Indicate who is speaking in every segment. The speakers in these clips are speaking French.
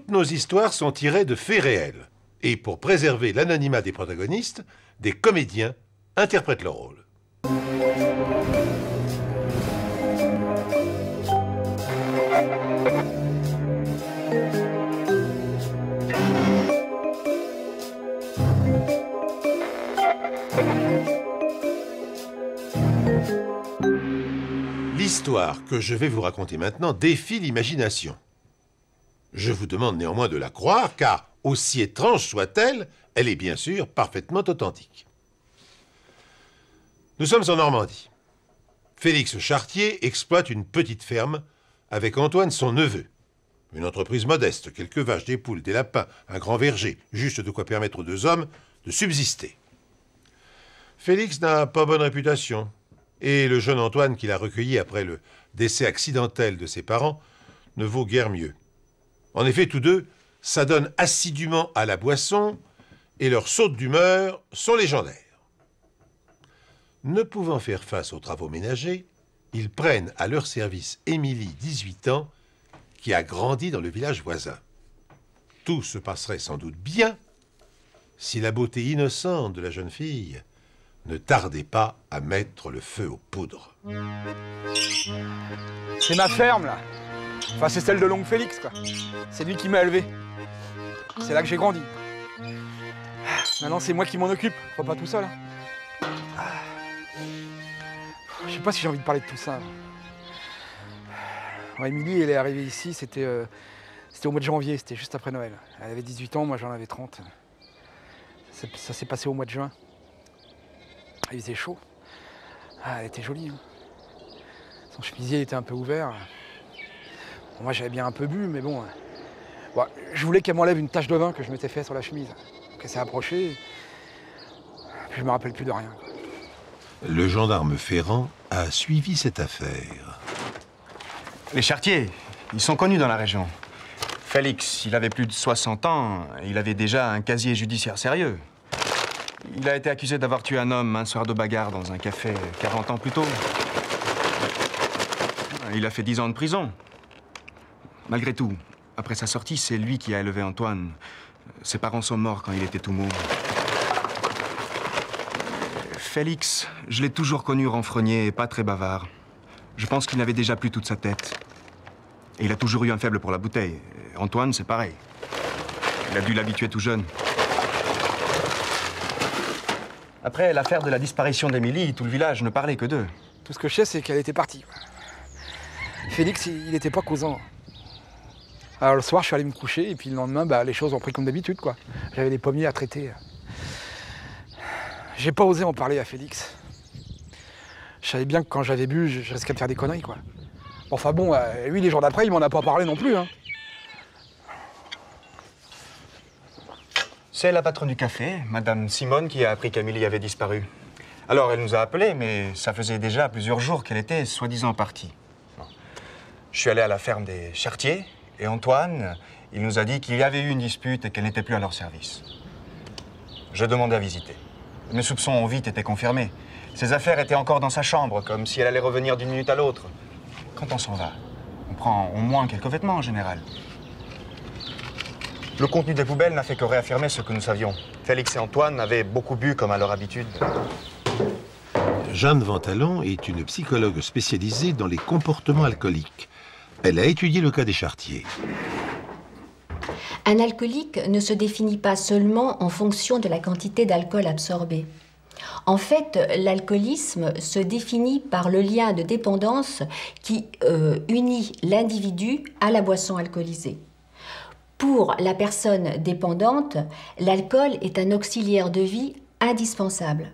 Speaker 1: Toutes nos histoires sont tirées de faits réels. Et pour préserver l'anonymat des protagonistes, des comédiens interprètent leur rôle. L'histoire que je vais vous raconter maintenant défie l'imagination. Je vous demande néanmoins de la croire, car, aussi étrange soit-elle, elle est bien sûr parfaitement authentique. Nous sommes en Normandie. Félix Chartier exploite une petite ferme avec Antoine, son neveu. Une entreprise modeste, quelques vaches, des poules, des lapins, un grand verger, juste de quoi permettre aux deux hommes de subsister. Félix n'a pas bonne réputation, et le jeune Antoine qu'il a recueilli après le décès accidentel de ses parents ne vaut guère mieux. En effet, tous deux s'adonnent assidûment à la boisson et leurs sautes d'humeur sont légendaires. Ne pouvant faire face aux travaux ménagers, ils prennent à leur service Émilie, 18 ans, qui a grandi dans le village voisin. Tout se passerait sans doute bien si la beauté innocente de la jeune fille ne tardait pas à mettre le feu aux poudres.
Speaker 2: C'est ma ferme, là. Enfin, c'est celle de l'oncle Félix, quoi. C'est lui qui m'a élevé. C'est là que j'ai grandi. Maintenant, c'est moi qui m'en occupe. Pas tout seul. Hein. Je sais pas si j'ai envie de parler de tout ça. Bon, Émilie, elle est arrivée ici, c'était au mois de janvier, c'était juste après Noël. Elle avait 18 ans, moi j'en avais 30. Ça s'est passé au mois de juin. Il faisait chaud. Ah, elle était jolie. Hein. Son chemisier était un peu ouvert. Bon, moi j'avais bien un peu bu, mais bon. Bon, je voulais qu'elle m'enlève une tache de vin que je m'étais fait sur la chemise. Donc elle s'est approchée. Puis je me rappelle plus de rien.
Speaker 1: Le gendarme Ferrand a suivi cette affaire.
Speaker 3: Les Chartier, ils sont connus dans la région. Félix, il avait plus de 60 ans, et il avait déjà un casier judiciaire sérieux. Il a été accusé d'avoir tué un homme un soir de bagarre dans un café 40 ans plus tôt. Il a fait 10 ans de prison. Malgré tout, après sa sortie, c'est lui qui a élevé Antoine. Ses parents sont morts quand il était tout môme. Félix, je l'ai toujours connu renfrogné et pas très bavard. Je pense qu'il n'avait déjà plus toute sa tête. Et il a toujours eu un faible pour la bouteille. Antoine, c'est pareil. Il a dû l'habituer tout jeune. Après l'affaire de la disparition d'Émilie, tout le village ne parlait que d'eux.
Speaker 2: Tout ce que je sais, c'est qu'elle était partie. Félix, il n'était pas causant. Alors le soir, je suis allé me coucher, et puis le lendemain, les choses ont pris comme d'habitude, quoi. J'avais des pommiers à traiter. J'ai pas osé en parler à Félix. Je savais bien que quand j'avais bu, je risquais de faire des conneries, quoi. Enfin bon, lui, les jours d'après, il m'en a pas parlé non plus, hein.
Speaker 3: C'est la patronne du café, Madame Simone, qui a appris qu'Amélie avait disparu. Alors, elle nous a appelés, mais ça faisait déjà plusieurs jours qu'elle était soi-disant partie. Je suis allé à la ferme des Chartier, et Antoine, il nous a dit qu'il y avait eu une dispute et qu'elle n'était plus à leur service. Je demandais à visiter. Mes soupçons ont vite été confirmés. Ses affaires étaient encore dans sa chambre, comme si elle allait revenir d'une minute à l'autre. Quand on s'en va, on prend au moins quelques vêtements en général. Le contenu des poubelles n'a fait que réaffirmer ce que nous savions. Félix et Antoine avaient beaucoup bu comme à leur habitude.
Speaker 1: Jeanne Ventalon est une psychologue spécialisée dans les comportements alcooliques. Elle a étudié le cas des Chartier.
Speaker 4: Un alcoolique ne se définit pas seulement en fonction de la quantité d'alcool absorbé. En fait, l'alcoolisme se définit par le lien de dépendance qui unit l'individu à la boisson alcoolisée. Pour la personne dépendante, l'alcool est un auxiliaire de vie indispensable.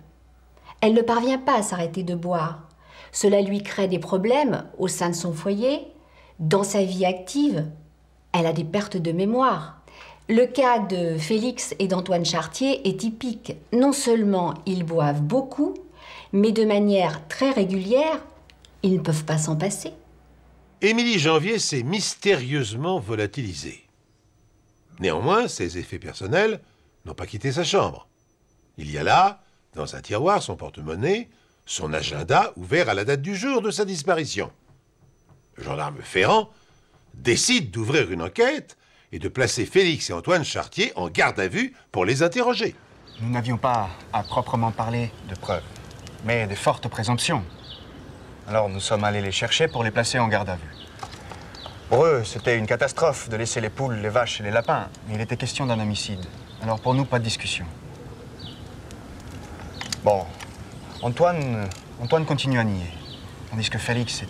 Speaker 4: Elle ne parvient pas à s'arrêter de boire. Cela lui crée des problèmes au sein de son foyer, dans sa vie active. Elle a des pertes de mémoire. Le cas de Félix et d'Antoine Chartier est typique. Non seulement ils boivent beaucoup, mais de manière très régulière, ils ne peuvent pas s'en passer.
Speaker 1: Émilie Janvier s'est mystérieusement volatilisée. Néanmoins, ses effets personnels n'ont pas quitté sa chambre. Il y a là, dans un tiroir, son porte-monnaie, son agenda ouvert à la date du jour de sa disparition. Le gendarme Ferrand décide d'ouvrir une enquête et de placer Félix et Antoine Chartier en garde à vue pour les interroger.
Speaker 3: Nous n'avions pas à proprement parler de preuves, mais des fortes présomptions. Alors nous sommes allés les chercher pour les placer en garde à vue. Pour eux, c'était une catastrophe de laisser les poules, les vaches et les lapins. Mais il était question d'un homicide. Alors pour nous, pas de discussion. Bon, Antoine continue à nier. Tandis que Félix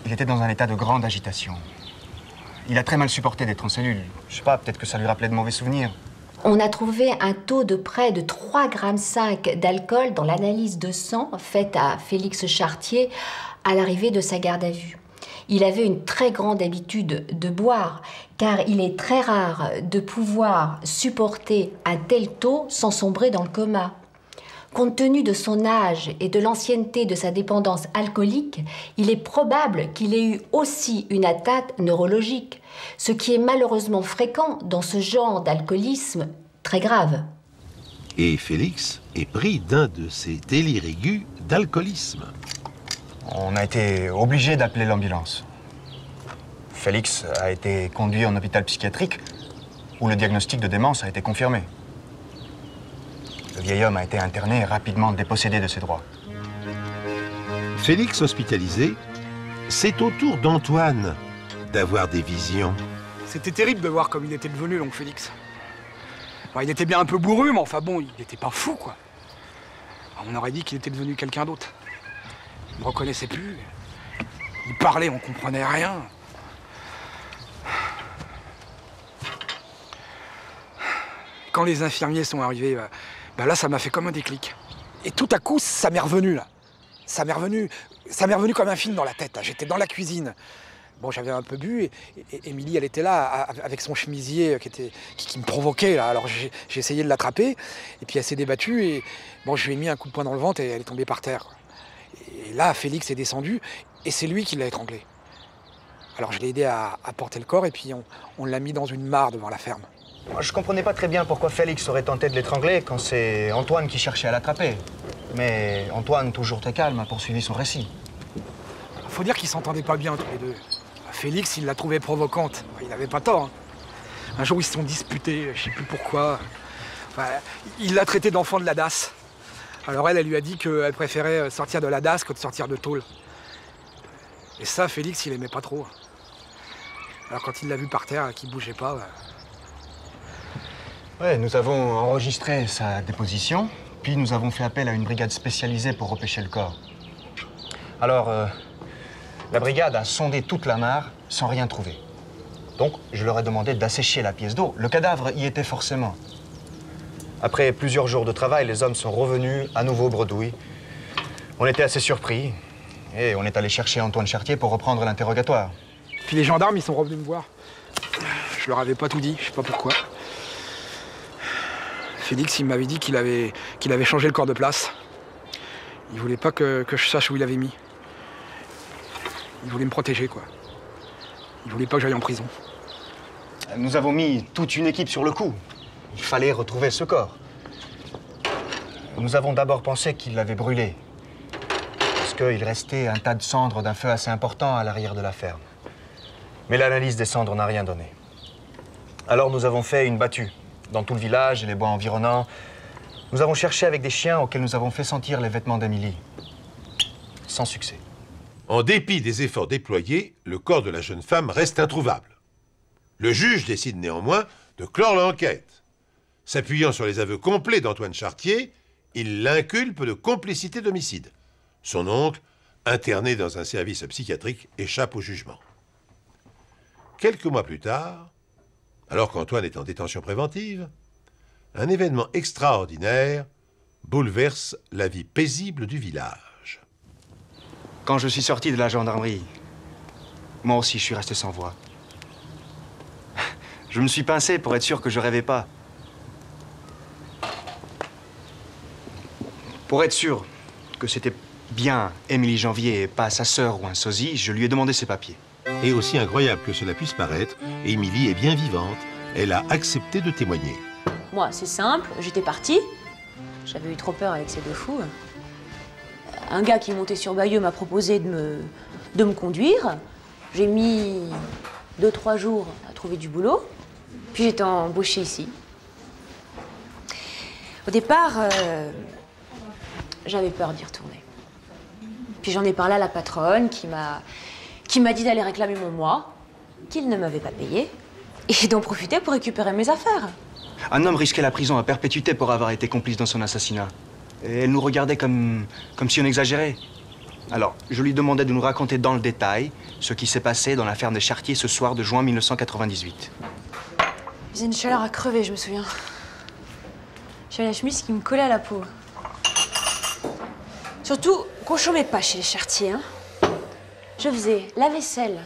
Speaker 3: il était dans un état de grande agitation. Il a très mal supporté d'être en cellule. Je sais pas, peut-être que ça lui rappelait de mauvais souvenirs.
Speaker 4: On a trouvé un taux de près de 3,5 g d'alcool dans l'analyse de sang faite à Félix Chartier à l'arrivée de sa garde à vue. Il avait une très grande habitude de boire, car il est très rare de pouvoir supporter un tel taux sans sombrer dans le coma. Compte tenu de son âge et de l'ancienneté de sa dépendance alcoolique, il est probable qu'il ait eu aussi une atteinte neurologique, ce qui est malheureusement fréquent dans ce genre d'alcoolisme très grave.
Speaker 1: Et Félix est pris d'un de ces délires aigus d'alcoolisme.
Speaker 3: On a été obligé d'appeler l'ambulance. Félix a été conduit en hôpital psychiatrique où le diagnostic de démence a été confirmé. Le vieil homme a été interné et rapidement dépossédé de ses droits.
Speaker 1: Félix hospitalisé, c'est au tour d'Antoine d'avoir des visions.
Speaker 2: C'était terrible de voir comme il était devenu, l'oncle Félix. Bon, il était bien un peu bourru, mais enfin bon, il n'était pas fou, quoi. On aurait dit qu'il était devenu quelqu'un d'autre. Il ne me reconnaissait plus. Il parlait, on comprenait rien. Quand les infirmiers sont arrivés, là, ça m'a fait comme un déclic. Et tout à coup, ça m'est revenu, là. Ça m'est revenu comme un film dans la tête. J'étais dans la cuisine. Bon, j'avais un peu bu et Émilie, elle était là avec son chemisier qui me provoquait, là. Alors j'ai essayé de l'attraper et puis elle s'est débattue et bon, je lui ai mis un coup de poing dans le ventre et elle est tombée par terre, quoi. Et là, Félix est descendu et c'est lui qui l'a étranglé. Alors je l'ai aidé à porter le corps et puis on l'a mis dans une mare devant la ferme.
Speaker 3: Moi, je comprenais pas très bien pourquoi Félix aurait tenté de l'étrangler quand c'est Antoine qui cherchait à l'attraper. Mais Antoine, toujours très calme, a poursuivi son récit.
Speaker 2: Faut dire qu'ils s'entendaient pas bien tous les deux. Félix, il l'a trouvée provocante. Il n'avait pas tort, hein. Un jour, ils se sont disputés, je sais plus pourquoi. Enfin, il l'a traité d'enfant de la DAS. Alors elle lui a dit qu'elle préférait sortir de la DAS que de sortir de tôle. Et ça, Félix, il aimait pas trop. Alors quand il l'a vu par terre, qu'il bougeait pas...
Speaker 3: Ouais, nous avons enregistré sa déposition, puis nous avons fait appel à une brigade spécialisée pour repêcher le corps. Alors, la brigade a sondé toute la mare sans rien trouver. Donc, je leur ai demandé d'assécher la pièce d'eau. Le cadavre y était forcément. Après plusieurs jours de travail, les hommes sont revenus à nouveau bredouilles. On était assez surpris et on est allé chercher Antoine Chartier pour reprendre l'interrogatoire.
Speaker 2: Puis les gendarmes, ils sont revenus me voir. Je leur avais pas tout dit, je sais pas pourquoi. Félix, il m'avait dit qu'il avait changé le corps de place. Il voulait pas que je sache où il avait mis. Il voulait me protéger, quoi. Il voulait pas que j'aille en prison.
Speaker 3: Nous avons mis toute une équipe sur le coup. Il fallait retrouver ce corps. Nous avons d'abord pensé qu'il l'avait brûlé. Parce qu'il restait un tas de cendres d'un feu assez important à l'arrière de la ferme. Mais l'analyse des cendres n'a rien donné. Alors nous avons fait une battue dans tout le village et les bois environnants. Nous avons cherché avec des chiens auxquels nous avons fait sentir les vêtements d'Émilie. Sans succès.
Speaker 1: En dépit des efforts déployés, le corps de la jeune femme reste introuvable. Le juge décide néanmoins de clore l'enquête. S'appuyant sur les aveux complets d'Antoine Chartier, il l'inculpe de complicité d'homicide. Son oncle, interné dans un service psychiatrique, échappe au jugement. Quelques mois plus tard, alors qu'Antoine est en détention préventive, un événement extraordinaire bouleverse la vie paisible du village.
Speaker 3: Quand je suis sorti de la gendarmerie, moi aussi je suis resté sans voix. Je me suis pincé pour être sûr que je rêvais pas. Pour être sûr que c'était bien Émilie Janvier et pas sa sœur ou un sosie, je lui ai demandé ses papiers.
Speaker 1: Et aussi incroyable que cela puisse paraître, Émilie est bien vivante. Elle a accepté de témoigner.
Speaker 5: Moi, c'est simple, j'étais partie. J'avais eu trop peur avec ces deux fous. Un gars qui montait sur Bayeux m'a proposé de me conduire. J'ai mis 2-3 jours à trouver du boulot. Puis j'étais embauchée ici. Au départ, j'avais peur d'y retourner. Puis j'en ai parlé à la patronne qui m'a dit d'aller réclamer mon mois, qu'il ne m'avait pas payé, et d'en profiter pour récupérer mes affaires.
Speaker 3: Un homme risquait la prison à perpétuité pour avoir été complice dans son assassinat. Et elle nous regardait comme si on exagérait. Alors, je lui demandais de nous raconter dans le détail ce qui s'est passé dans la ferme des Chartiers ce soir de juin 1998.
Speaker 5: Il faisait une chaleur à crever, je me souviens. J'avais la chemise qui me collait à la peau. Surtout qu'on chômait pas chez les Chartiers, hein. Je faisais la vaisselle,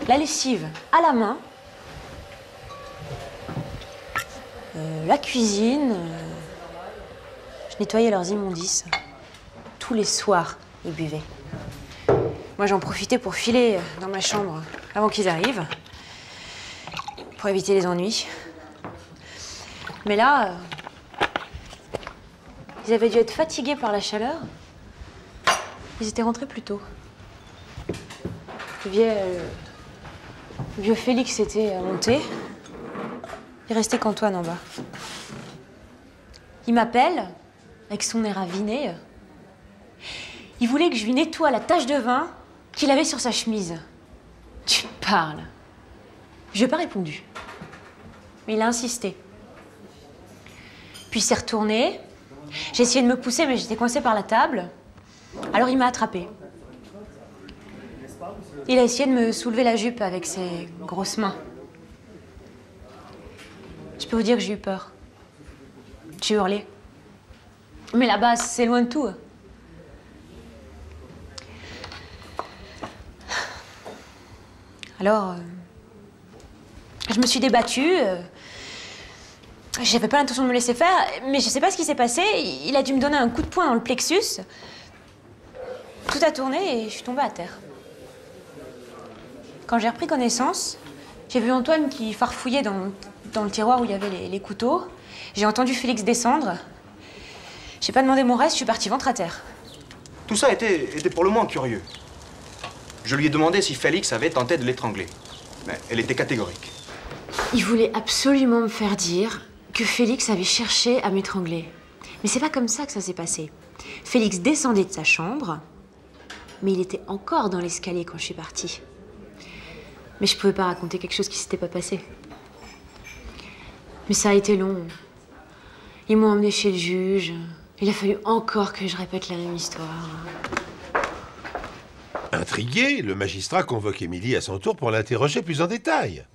Speaker 5: la lessive à la main, la cuisine, je nettoyais leurs immondices. Tous les soirs, ils buvaient. Moi, j'en profitais pour filer dans ma chambre avant qu'ils arrivent, pour éviter les ennuis. Mais là, ils avaient dû être fatigués par la chaleur. Ils étaient rentrés plus tôt. Le vieux Félix était monté. Il restait qu'Antoine en bas. Il m'appelle, avec son air aviné. Il voulait que je lui nettoie la tache de vin qu'il avait sur sa chemise. Tu parles. Je n'ai pas répondu. Mais il a insisté. Puis il s'est retourné. J'ai essayé de me pousser, mais j'étais coincée par la table. Alors il m'a attrapée. Il a essayé de me soulever la jupe avec ses grosses mains. Je peux vous dire que j'ai eu peur. J'ai hurlé. Mais là-bas, c'est loin de tout. Alors, je me suis débattue. J'avais pas l'intention de me laisser faire, mais je sais pas ce qui s'est passé. Il a dû me donner un coup de poing dans le plexus. Tout a tourné et je suis tombée à terre. Quand j'ai repris connaissance, j'ai vu Antoine qui farfouillait dans le tiroir où il y avait les couteaux. J'ai entendu Félix descendre. J'ai pas demandé mon reste, je suis partie ventre à terre.
Speaker 3: Tout ça était pour le moins curieux. Je lui ai demandé si Félix avait tenté de l'étrangler. Mais elle était catégorique.
Speaker 5: Il voulait absolument me faire dire que Félix avait cherché à m'étrangler. Mais c'est pas comme ça que ça s'est passé. Félix descendait de sa chambre, mais il était encore dans l'escalier quand je suis partie. Mais je pouvais pas raconter quelque chose qui s'était pas passé. Mais ça a été long. Ils m'ont emmenée chez le juge. Il a fallu encore que je répète la même histoire.
Speaker 1: Intrigué, le magistrat convoque Émilie à son tour pour l'interroger plus en détail.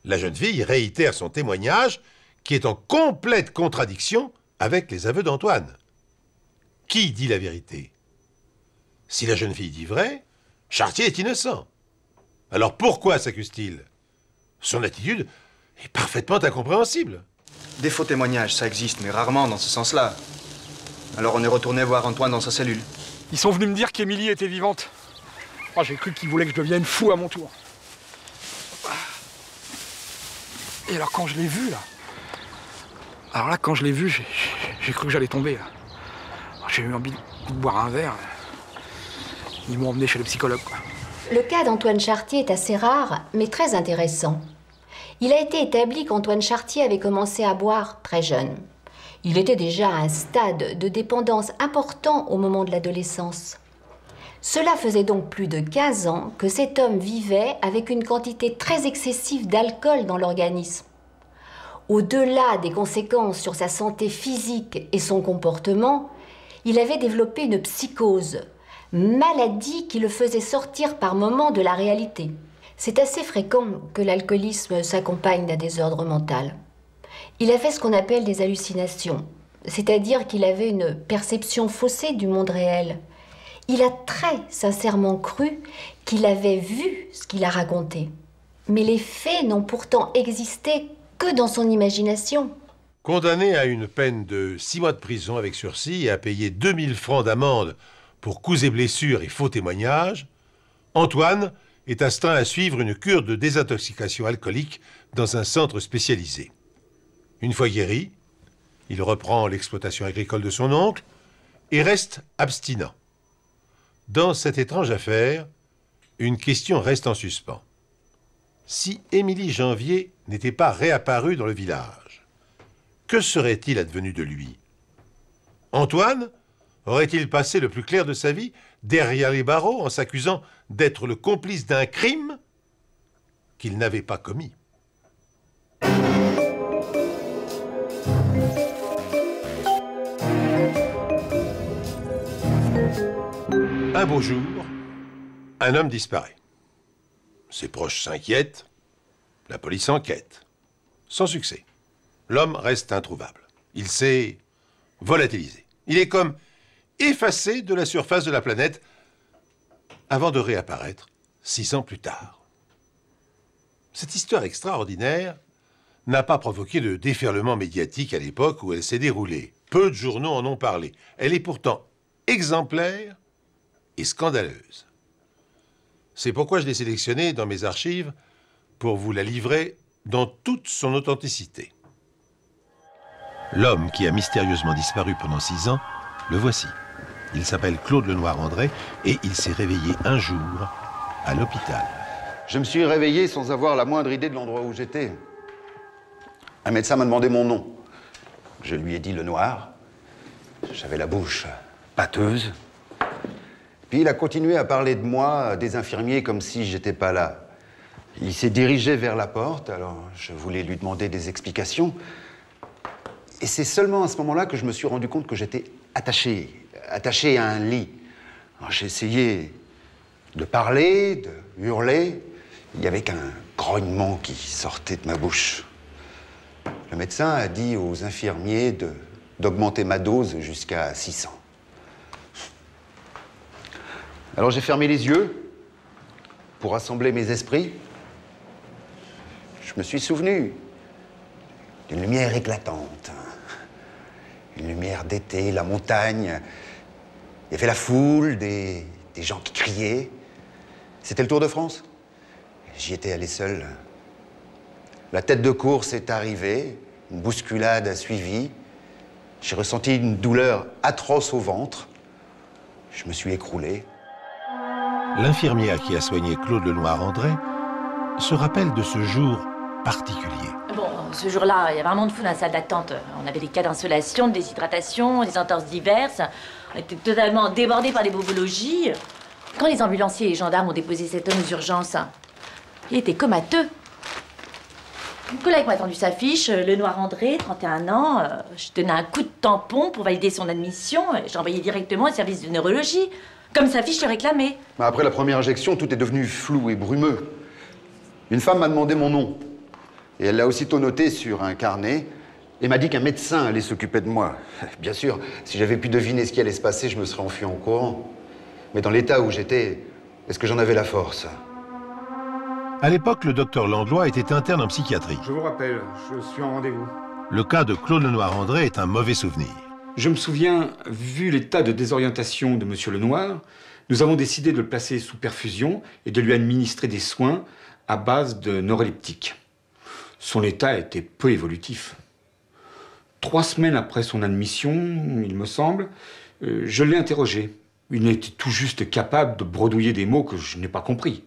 Speaker 1: La jeune fille réitère son témoignage qui est en complète contradiction avec les aveux d'Antoine. Qui dit la vérité? Si la jeune fille dit vrai, Chartier est innocent. Alors pourquoi s'accuse-t-il? Son attitude est parfaitement incompréhensible.
Speaker 3: Des faux témoignages, ça existe, mais rarement dans ce sens-là. Alors on est retourné voir Antoine dans sa cellule.
Speaker 2: Ils sont venus me dire qu'Émilie était vivante. Oh, j'ai cru qu'ils voulaient que je devienne fou à mon tour. Et alors quand je l'ai vue, là... Alors là, quand je l'ai vue, j'ai cru que j'allais tomber, là. J'ai eu envie de boire un verre. Ils m'ont emmené chez le psychologue, quoi.
Speaker 4: Le cas d'Antoine Chartier est assez rare, mais très intéressant. Il a été établi qu'Antoine Chartier avait commencé à boire très jeune. Il était déjà à un stade de dépendance important au moment de l'adolescence. Cela faisait donc plus de 15 ans que cet homme vivait avec une quantité très excessive d'alcool dans l'organisme. Au-delà des conséquences sur sa santé physique et son comportement, il avait développé une psychose, maladie qui le faisait sortir par moments de la réalité. C'est assez fréquent que l'alcoolisme s'accompagne d'un désordre mental. Il avait ce qu'on appelle des hallucinations, c'est-à-dire qu'il avait une perception faussée du monde réel. Il a très sincèrement cru qu'il avait vu ce qu'il a raconté. Mais les faits n'ont pourtant existé que dans son imagination.
Speaker 1: Condamné à une peine de 6 mois de prison avec sursis et à payer 2000 francs d'amende pour coups et blessures et faux témoignages, Antoine est astreint à suivre une cure de désintoxication alcoolique dans un centre spécialisé. Une fois guéri, il reprend l'exploitation agricole de son oncle et reste abstinent. Dans cette étrange affaire, une question reste en suspens. si Émilie Janvier n'était pas réapparue dans le village? Que serait-il advenu de lui? Antoine aurait-il passé le plus clair de sa vie derrière les barreaux en s'accusant d'être le complice d'un crime qu'il n'avait pas commis? Un beau jour, un homme disparaît. Ses proches s'inquiètent, la police enquête. Sans succès. L'homme reste introuvable. Il s'est volatilisé. Il est comme effacé de la surface de la planète avant de réapparaître 6 ans plus tard. Cette histoire extraordinaire n'a pas provoqué de déferlement médiatique à l'époque où elle s'est déroulée. Peu de journaux en ont parlé. Elle est pourtant exemplaire et scandaleuse. C'est pourquoi je l'ai sélectionnée dans mes archives pour vous la livrer dans toute son authenticité. L'homme qui a mystérieusement disparu pendant 6 ans, le voici. Il s'appelle Claude Lenoir-André et il s'est réveillé un jour à l'hôpital.
Speaker 6: Je me suis réveillé sans avoir la moindre idée de l'endroit où j'étais. Un médecin m'a demandé mon nom. Je lui ai dit Lenoir. J'avais la bouche pâteuse. Puis il a continué à parler de moi à des infirmiers comme si j'étais pas là. Il s'est dirigé vers la porte, alors je voulais lui demander des explications. Et c'est seulement à ce moment-là que je me suis rendu compte que j'étais attaché à un lit. J'ai essayé de parler, de hurler. Il n'y avait qu'un grognement qui sortait de ma bouche. Le médecin a dit aux infirmiers d'augmenter ma dose jusqu'à 600. Alors j'ai fermé les yeux pour rassembler mes esprits. Je me suis souvenu d'une lumière éclatante. Une lumière d'été, la montagne. Il y avait la foule, des gens qui criaient. C'était le Tour de France. J'y étais allé seul. La tête de course est arrivée, une bousculade a suivi. J'ai ressenti une douleur atroce au ventre. Je me suis écroulé.
Speaker 1: L'infirmière qui a soigné Claude Lenoir-André se rappelle de ce jour particulier.
Speaker 7: Bon, ce jour-là, il y a vraiment de fou dans la salle d'attente. On avait des cas d'insolation, de déshydratation, des entorses diverses. On était totalement débordés par des bobologies. Quand les ambulanciers et les gendarmes ont déposé cet homme aux urgences, il était comateux. Mon collègue m'a tendu sa fiche, Lenoir-André, 31 ans. Je donnais un coup de tampon pour valider son admission. J'ai envoyé directement au service de neurologie, comme sa fiche le réclamait.
Speaker 6: Après la première injection, tout est devenu flou et brumeux. Une femme m'a demandé mon nom. Et elle l'a aussitôt noté sur un carnet et m'a dit qu'un médecin allait s'occuper de moi. Bien sûr, si j'avais pu deviner ce qui allait se passer, je me serais enfui en courant. Mais dans l'état où j'étais, est-ce que j'en avais la force?
Speaker 1: À l'époque, le docteur Langlois était interne en psychiatrie.
Speaker 8: Je vous rappelle, je suis en rendez-vous.
Speaker 1: Le cas de Claude Lenoir-André est un mauvais souvenir.
Speaker 8: Je me souviens, vu l'état de désorientation de Monsieur Lenoir, nous avons décidé de le placer sous perfusion et de lui administrer des soins à base de neuroleptiques. Son état était peu évolutif. 3 semaines après son admission, il me semble, je l'ai interrogé. Il était tout juste capable de bredouiller des mots que je n'ai pas compris.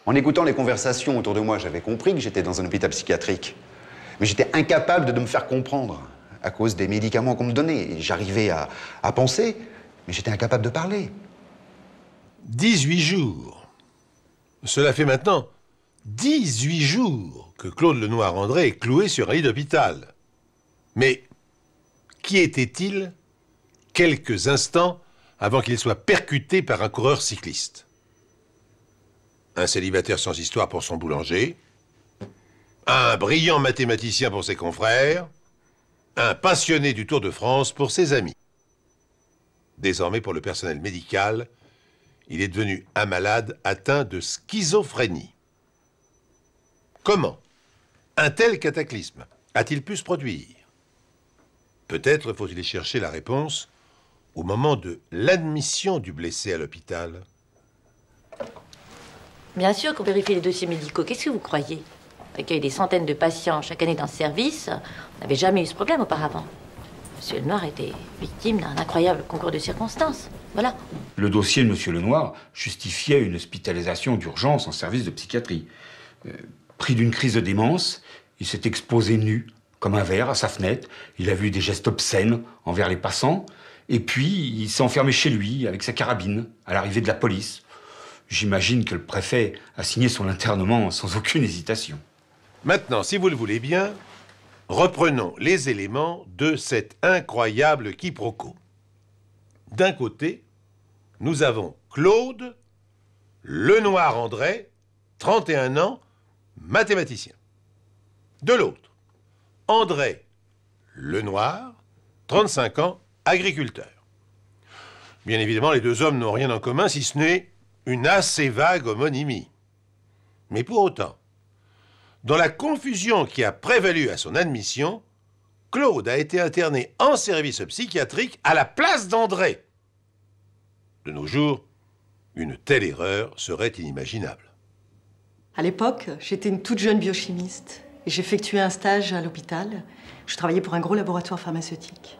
Speaker 6: En écoutant les conversations autour de moi, j'avais compris que j'étais dans un hôpital psychiatrique. Mais j'étais incapable de me faire comprendre à cause des médicaments qu'on me donnait. J'arrivais à penser, mais j'étais incapable de parler.
Speaker 1: 18 jours. Cela fait maintenant 18 jours que Claude Lenoir-André est cloué sur un lit d'hôpital. Mais qui était-il quelques instants avant qu'il soit percuté par un coureur cycliste? Un célibataire sans histoire pour son boulanger, un brillant mathématicien pour ses confrères, un passionné du Tour de France pour ses amis. Désormais, pour le personnel médical, il est devenu un malade atteint de schizophrénie. Comment un tel cataclysme a-t-il pu se produire? Peut-être faut-il y chercher la réponse au moment de l'admission du blessé à l'hôpital.
Speaker 7: Bien sûr qu'on vérifie les dossiers médicaux. Qu'est-ce que vous croyez? On accueille des centaines de patients chaque année dans ce service. On n'avait jamais eu ce problème auparavant. Monsieur Lenoir était victime d'un incroyable concours de circonstances. Voilà.
Speaker 8: Le dossier de Monsieur Lenoir justifiait une hospitalisation d'urgence en service de psychiatrie. Pris d'une crise de démence, il s'est exposé nu, comme un verre, à sa fenêtre. Il a vu des gestes obscènes envers les passants. Et puis, il s'est enfermé chez lui avec sa carabine, à l'arrivée de la police. J'imagine que le préfet a signé son internement sans aucune hésitation.
Speaker 1: Maintenant, si vous le voulez bien, reprenons les éléments de cet incroyable quiproquo. D'un côté, nous avons Claude Lenoir André, 31 ans, mathématicien. De l'autre, André Lenoir, 35 ans, agriculteur. Bien évidemment, les deux hommes n'ont rien en commun, si ce n'est une assez vague homonymie. Mais pour autant, dans la confusion qui a prévalu à son admission, Claude a été interné en service psychiatrique à la place d'André. De nos jours, une telle erreur serait inimaginable.
Speaker 9: À l'époque, j'étais une toute jeune biochimiste et j'effectuais un stage à l'hôpital. Je travaillais pour un gros laboratoire pharmaceutique.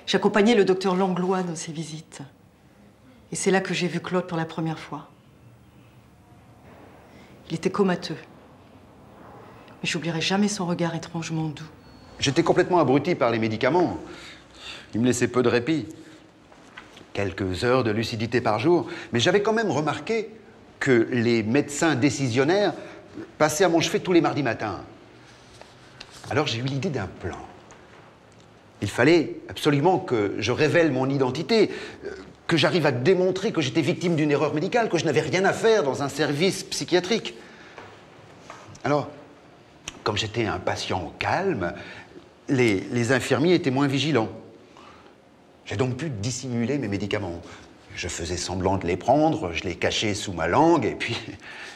Speaker 9: J'accompagnais le docteur Langlois dans ses visites. Et c'est là que j'ai vu Claude pour la première fois. Il était comateux. Mais j'oublierai jamais son regard étrangement doux.
Speaker 6: J'étais complètement abruti par les médicaments. Ils me laissaient peu de répit. Quelques heures de lucidité par jour. Mais j'avais quand même remarqué que les médecins décisionnaires passaient à mon chevet tous les mardis matins. Alors j'ai eu l'idée d'un plan. Il fallait absolument que je révèle mon identité, que j'arrive à démontrer que j'étais victime d'une erreur médicale, que je n'avais rien à faire dans un service psychiatrique. Alors, comme j'étais un patient calme, les infirmiers étaient moins vigilants. J'ai donc pu dissimuler mes médicaments. Je faisais semblant de les prendre, je les cachais sous ma langue, et puis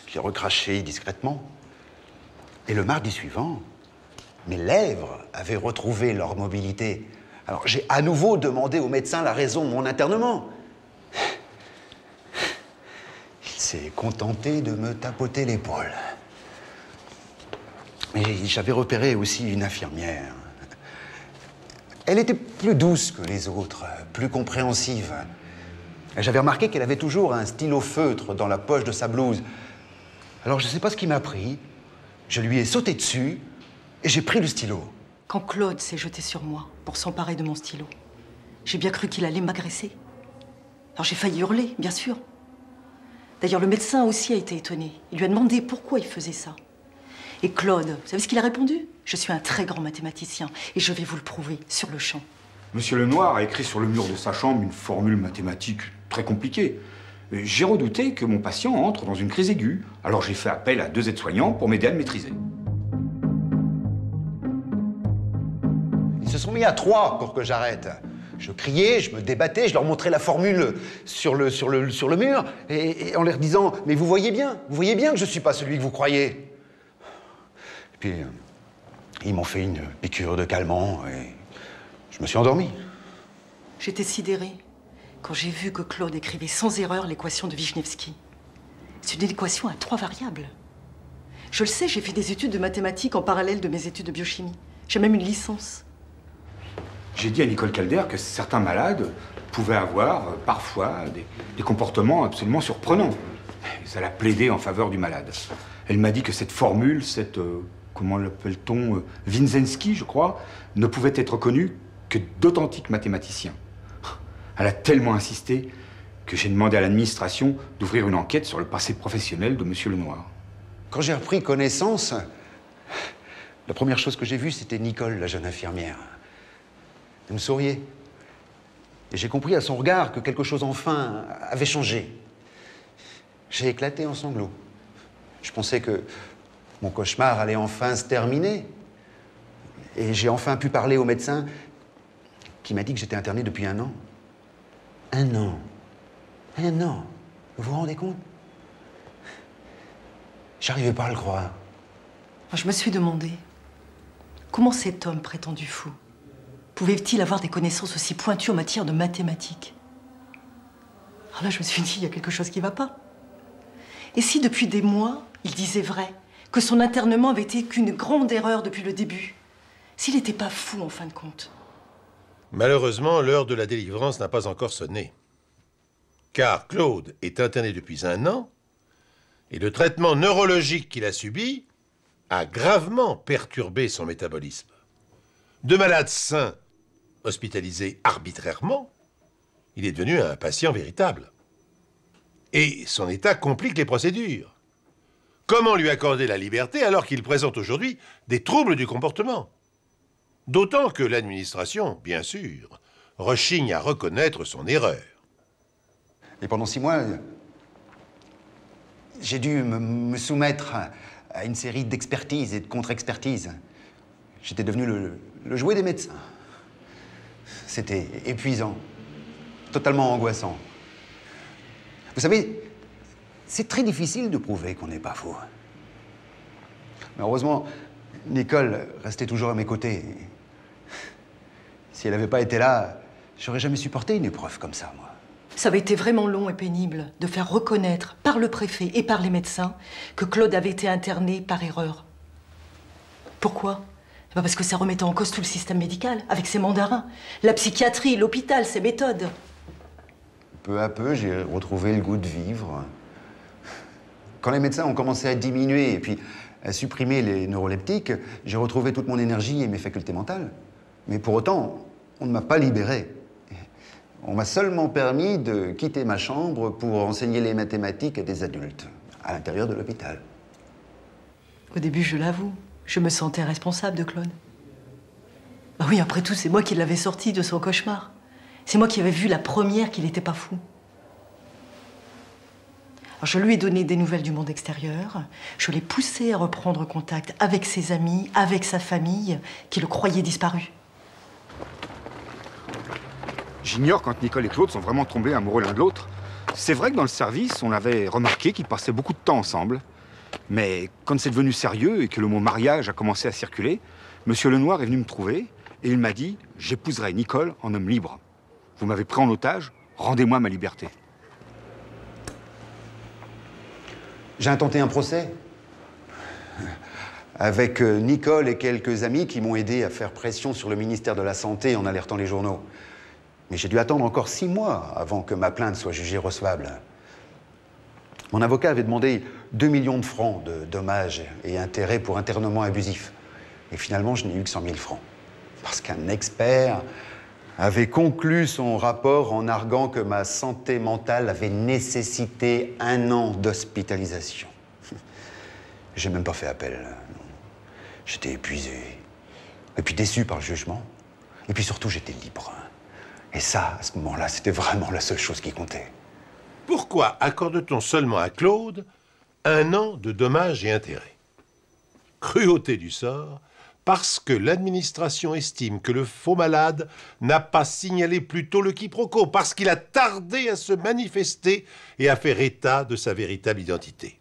Speaker 6: je les recrachais discrètement. Et le mardi suivant, mes lèvres avaient retrouvé leur mobilité. Alors j'ai à nouveau demandé au médecin la raison de mon internement. Il s'est contenté de me tapoter l'épaule. Mais j'avais repéré aussi une infirmière. Elle était plus douce que les autres, plus compréhensive. J'avais remarqué qu'elle avait toujours un stylo feutre dans la poche de sa blouse. Alors je ne sais pas ce qui m'a pris. Je lui ai sauté dessus et j'ai pris le stylo.
Speaker 9: Quand Claude s'est jeté sur moi pour s'emparer de mon stylo, j'ai bien cru qu'il allait m'agresser. Alors j'ai failli hurler, bien sûr. D'ailleurs, le médecin aussi a été étonné. Il lui a demandé pourquoi il faisait ça. Et Claude, vous savez ce qu'il a répondu? Je suis un très grand mathématicien et je vais vous le prouver sur le champ.
Speaker 8: Monsieur Lenoir a écrit sur le mur de sa chambre une formule mathématique très compliquée. J'ai redouté que mon patient entre dans une crise aiguë. Alors j'ai fait appel à 2 aides-soignants pour m'aider à le maîtriser.
Speaker 6: Ils se sont mis à 3 pour que j'arrête. Je criais, je me débattais, je leur montrais la formule sur le mur, et en leur disant « Mais vous voyez bien que je ne suis pas celui que vous croyez. » Et puis, ils m'ont fait une piqûre de calmant, et je me suis endormi.
Speaker 9: J'étais sidérée quand j'ai vu que Claude écrivait sans erreur l'équation de Wisniewski. C'est une équation à 3 variables. Je le sais, j'ai fait des études de mathématiques en parallèle de mes études de biochimie. J'ai même une licence.
Speaker 8: J'ai dit à Nicole Calder que certains malades pouvaient avoir parfois des comportements absolument surprenants. Ça l'a plaidé en faveur du malade. Elle m'a dit que cette formule, comment l'appelle-t-on, Vinzenski, je crois, ne pouvait être connue que d'authentiques mathématiciens. Elle a tellement insisté que j'ai demandé à l'administration d'ouvrir une enquête sur le passé professionnel de Monsieur Lenoir.
Speaker 6: Quand j'ai repris connaissance, la première chose que j'ai vue, c'était Nicole, la jeune infirmière. Elle me souriait. Et j'ai compris à son regard que quelque chose enfin avait changé. J'ai éclaté en sanglots. Je pensais que mon cauchemar allait enfin se terminer. Et j'ai enfin pu parler au médecin qui m'a dit que j'étais interné depuis 1 an. 1 an. 1 an. Vous vous rendez compte? J'arrivais pas à le croire.
Speaker 9: Je me suis demandé comment cet homme prétendu fou pouvait-il avoir des connaissances aussi pointues en matière de mathématiques? Alors là, je me suis dit, il y a quelque chose qui ne va pas. Et si depuis des mois, il disait vrai, que son internement avait été qu'une grande erreur depuis le début, s'il n'était pas fou en fin de compte?
Speaker 1: Malheureusement, l'heure de la délivrance n'a pas encore sonné. Car Claude est interné depuis 1 an, et le traitement neurologique qu'il a subi a gravement perturbé son métabolisme. De malade sain, hospitalisé arbitrairement, il est devenu un patient véritable. Et son état complique les procédures. Comment lui accorder la liberté alors qu'il présente aujourd'hui des troubles du comportement? D'autant que l'administration, bien sûr, rechigne à reconnaître son erreur.
Speaker 6: Et pendant 6 mois, j'ai dû me soumettre à une série d'expertises et de contre-expertises. J'étais devenu le jouet des médecins. C'était épuisant, totalement angoissant. Vous savez, c'est très difficile de prouver qu'on n'est pas fou. Mais heureusement, Nicole restait toujours à mes côtés. Si elle n'avait pas été là, j'aurais jamais supporté une épreuve comme ça, moi.
Speaker 9: Ça avait été vraiment long et pénible de faire reconnaître par le préfet et par les médecins que Claude avait été interné par erreur. Pourquoi? Parce que ça remettait en cause tout le système médical, avec ses mandarins, la psychiatrie, l'hôpital, ses méthodes.
Speaker 6: Peu à peu, j'ai retrouvé le goût de vivre. Quand les médecins ont commencé à diminuer et puis à supprimer les neuroleptiques, j'ai retrouvé toute mon énergie et mes facultés mentales. Mais pour autant, on ne m'a pas libéré. On m'a seulement permis de quitter ma chambre pour enseigner les mathématiques à des adultes, à l'intérieur de l'hôpital.
Speaker 9: Au début, je l'avoue, je me sentais responsable de Claude. Bah oui, après tout, c'est moi qui l'avais sorti de son cauchemar. C'est moi qui avais vu la première qu'il n'était pas fou. Alors, je lui ai donné des nouvelles du monde extérieur. Je l'ai poussé à reprendre contact avec ses amis, avec sa famille, qui le croyaient disparu.
Speaker 8: J'ignore quand Nicole et Claude sont vraiment tombés amoureux l'un de l'autre. C'est vrai que dans le service, on avait remarqué qu'ils passaient beaucoup de temps ensemble. Mais quand c'est devenu sérieux et que le mot mariage a commencé à circuler, Monsieur Lenoir est venu me trouver et il m'a dit « J'épouserai Nicole en homme libre. Vous m'avez pris en otage, rendez-moi ma liberté. »
Speaker 6: J'ai intenté un procès avec Nicole et quelques amis qui m'ont aidé à faire pression sur le ministère de la Santé en alertant les journaux. Mais j'ai dû attendre encore 6 mois avant que ma plainte soit jugée recevable. Mon avocat avait demandé 2 millions de francs de dommages et intérêts pour internement abusif. Et finalement, je n'ai eu que 100 000 francs. Parce qu'un expert avait conclu son rapport en arguant que ma santé mentale avait nécessité 1 an d'hospitalisation. J'ai même pas fait appel. J'étais épuisé. Et puis déçu par le jugement. Et puis surtout, j'étais libre. Et ça, à ce moment-là, c'était vraiment la seule chose qui comptait.
Speaker 1: Pourquoi accorde-t-on seulement à Claude 1 an de dommages et intérêts? Cruauté du sort, parce que l'administration estime que le faux malade n'a pas signalé plus tôt le quiproquo, parce qu'il a tardé à se manifester et à faire état de sa véritable identité.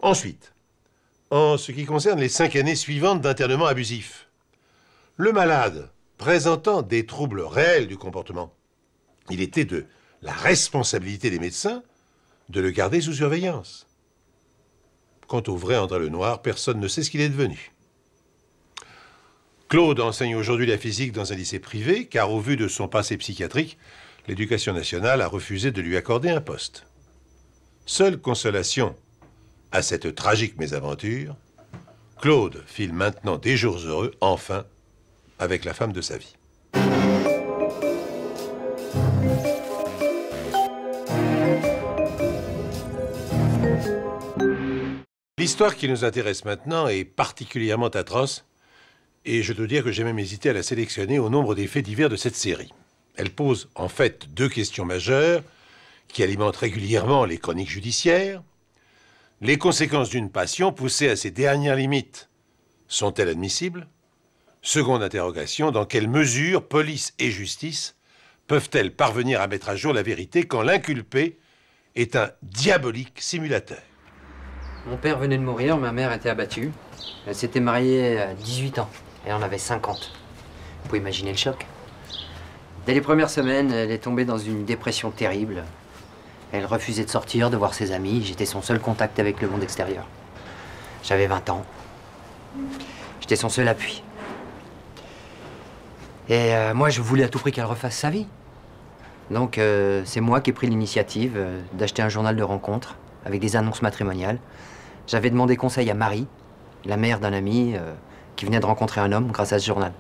Speaker 1: Ensuite, en ce qui concerne les 5 années suivantes d'internement abusif, le malade présentant des troubles réels du comportement, il était de la responsabilité des médecins de le garder sous surveillance. Quant au vrai André Lenoir, personne ne sait ce qu'il est devenu. Claude enseigne aujourd'hui la physique dans un lycée privé, car au vu de son passé psychiatrique, l'Éducation nationale a refusé de lui accorder un poste. Seule consolation à cette tragique mésaventure, Claude file maintenant des jours heureux, enfin, avec la femme de sa vie. L'histoire qui nous intéresse maintenant est particulièrement atroce, et je dois dire que j'ai même hésité à la sélectionner au nombre des faits divers de cette série. Elle pose en fait 2 questions majeures qui alimentent régulièrement les chroniques judiciaires. Les conséquences d'une passion poussée à ses dernières limites sont-elles admissibles? Seconde interrogation, dans quelle mesure police et justice peuvent-elles parvenir à mettre à jour la vérité quand l'inculpé est un diabolique simulateur?
Speaker 10: Mon père venait de mourir, ma mère était abattue. Elle s'était mariée à 18 ans et on avait 50. Vous pouvez imaginer le choc. Dès les premières semaines, elle est tombée dans une dépression terrible. Elle refusait de sortir, de voir ses amis. J'étais son seul contact avec le monde extérieur. J'avais 20 ans. J'étais son seul appui. Et moi, je voulais à tout prix qu'elle refasse sa vie. Donc, c'est moi qui ai pris l'initiative d'acheter un journal de rencontres avec des annonces matrimoniales. J'avais demandé conseil à Marie, la mère d'un ami qui venait de rencontrer un homme grâce à ce journal.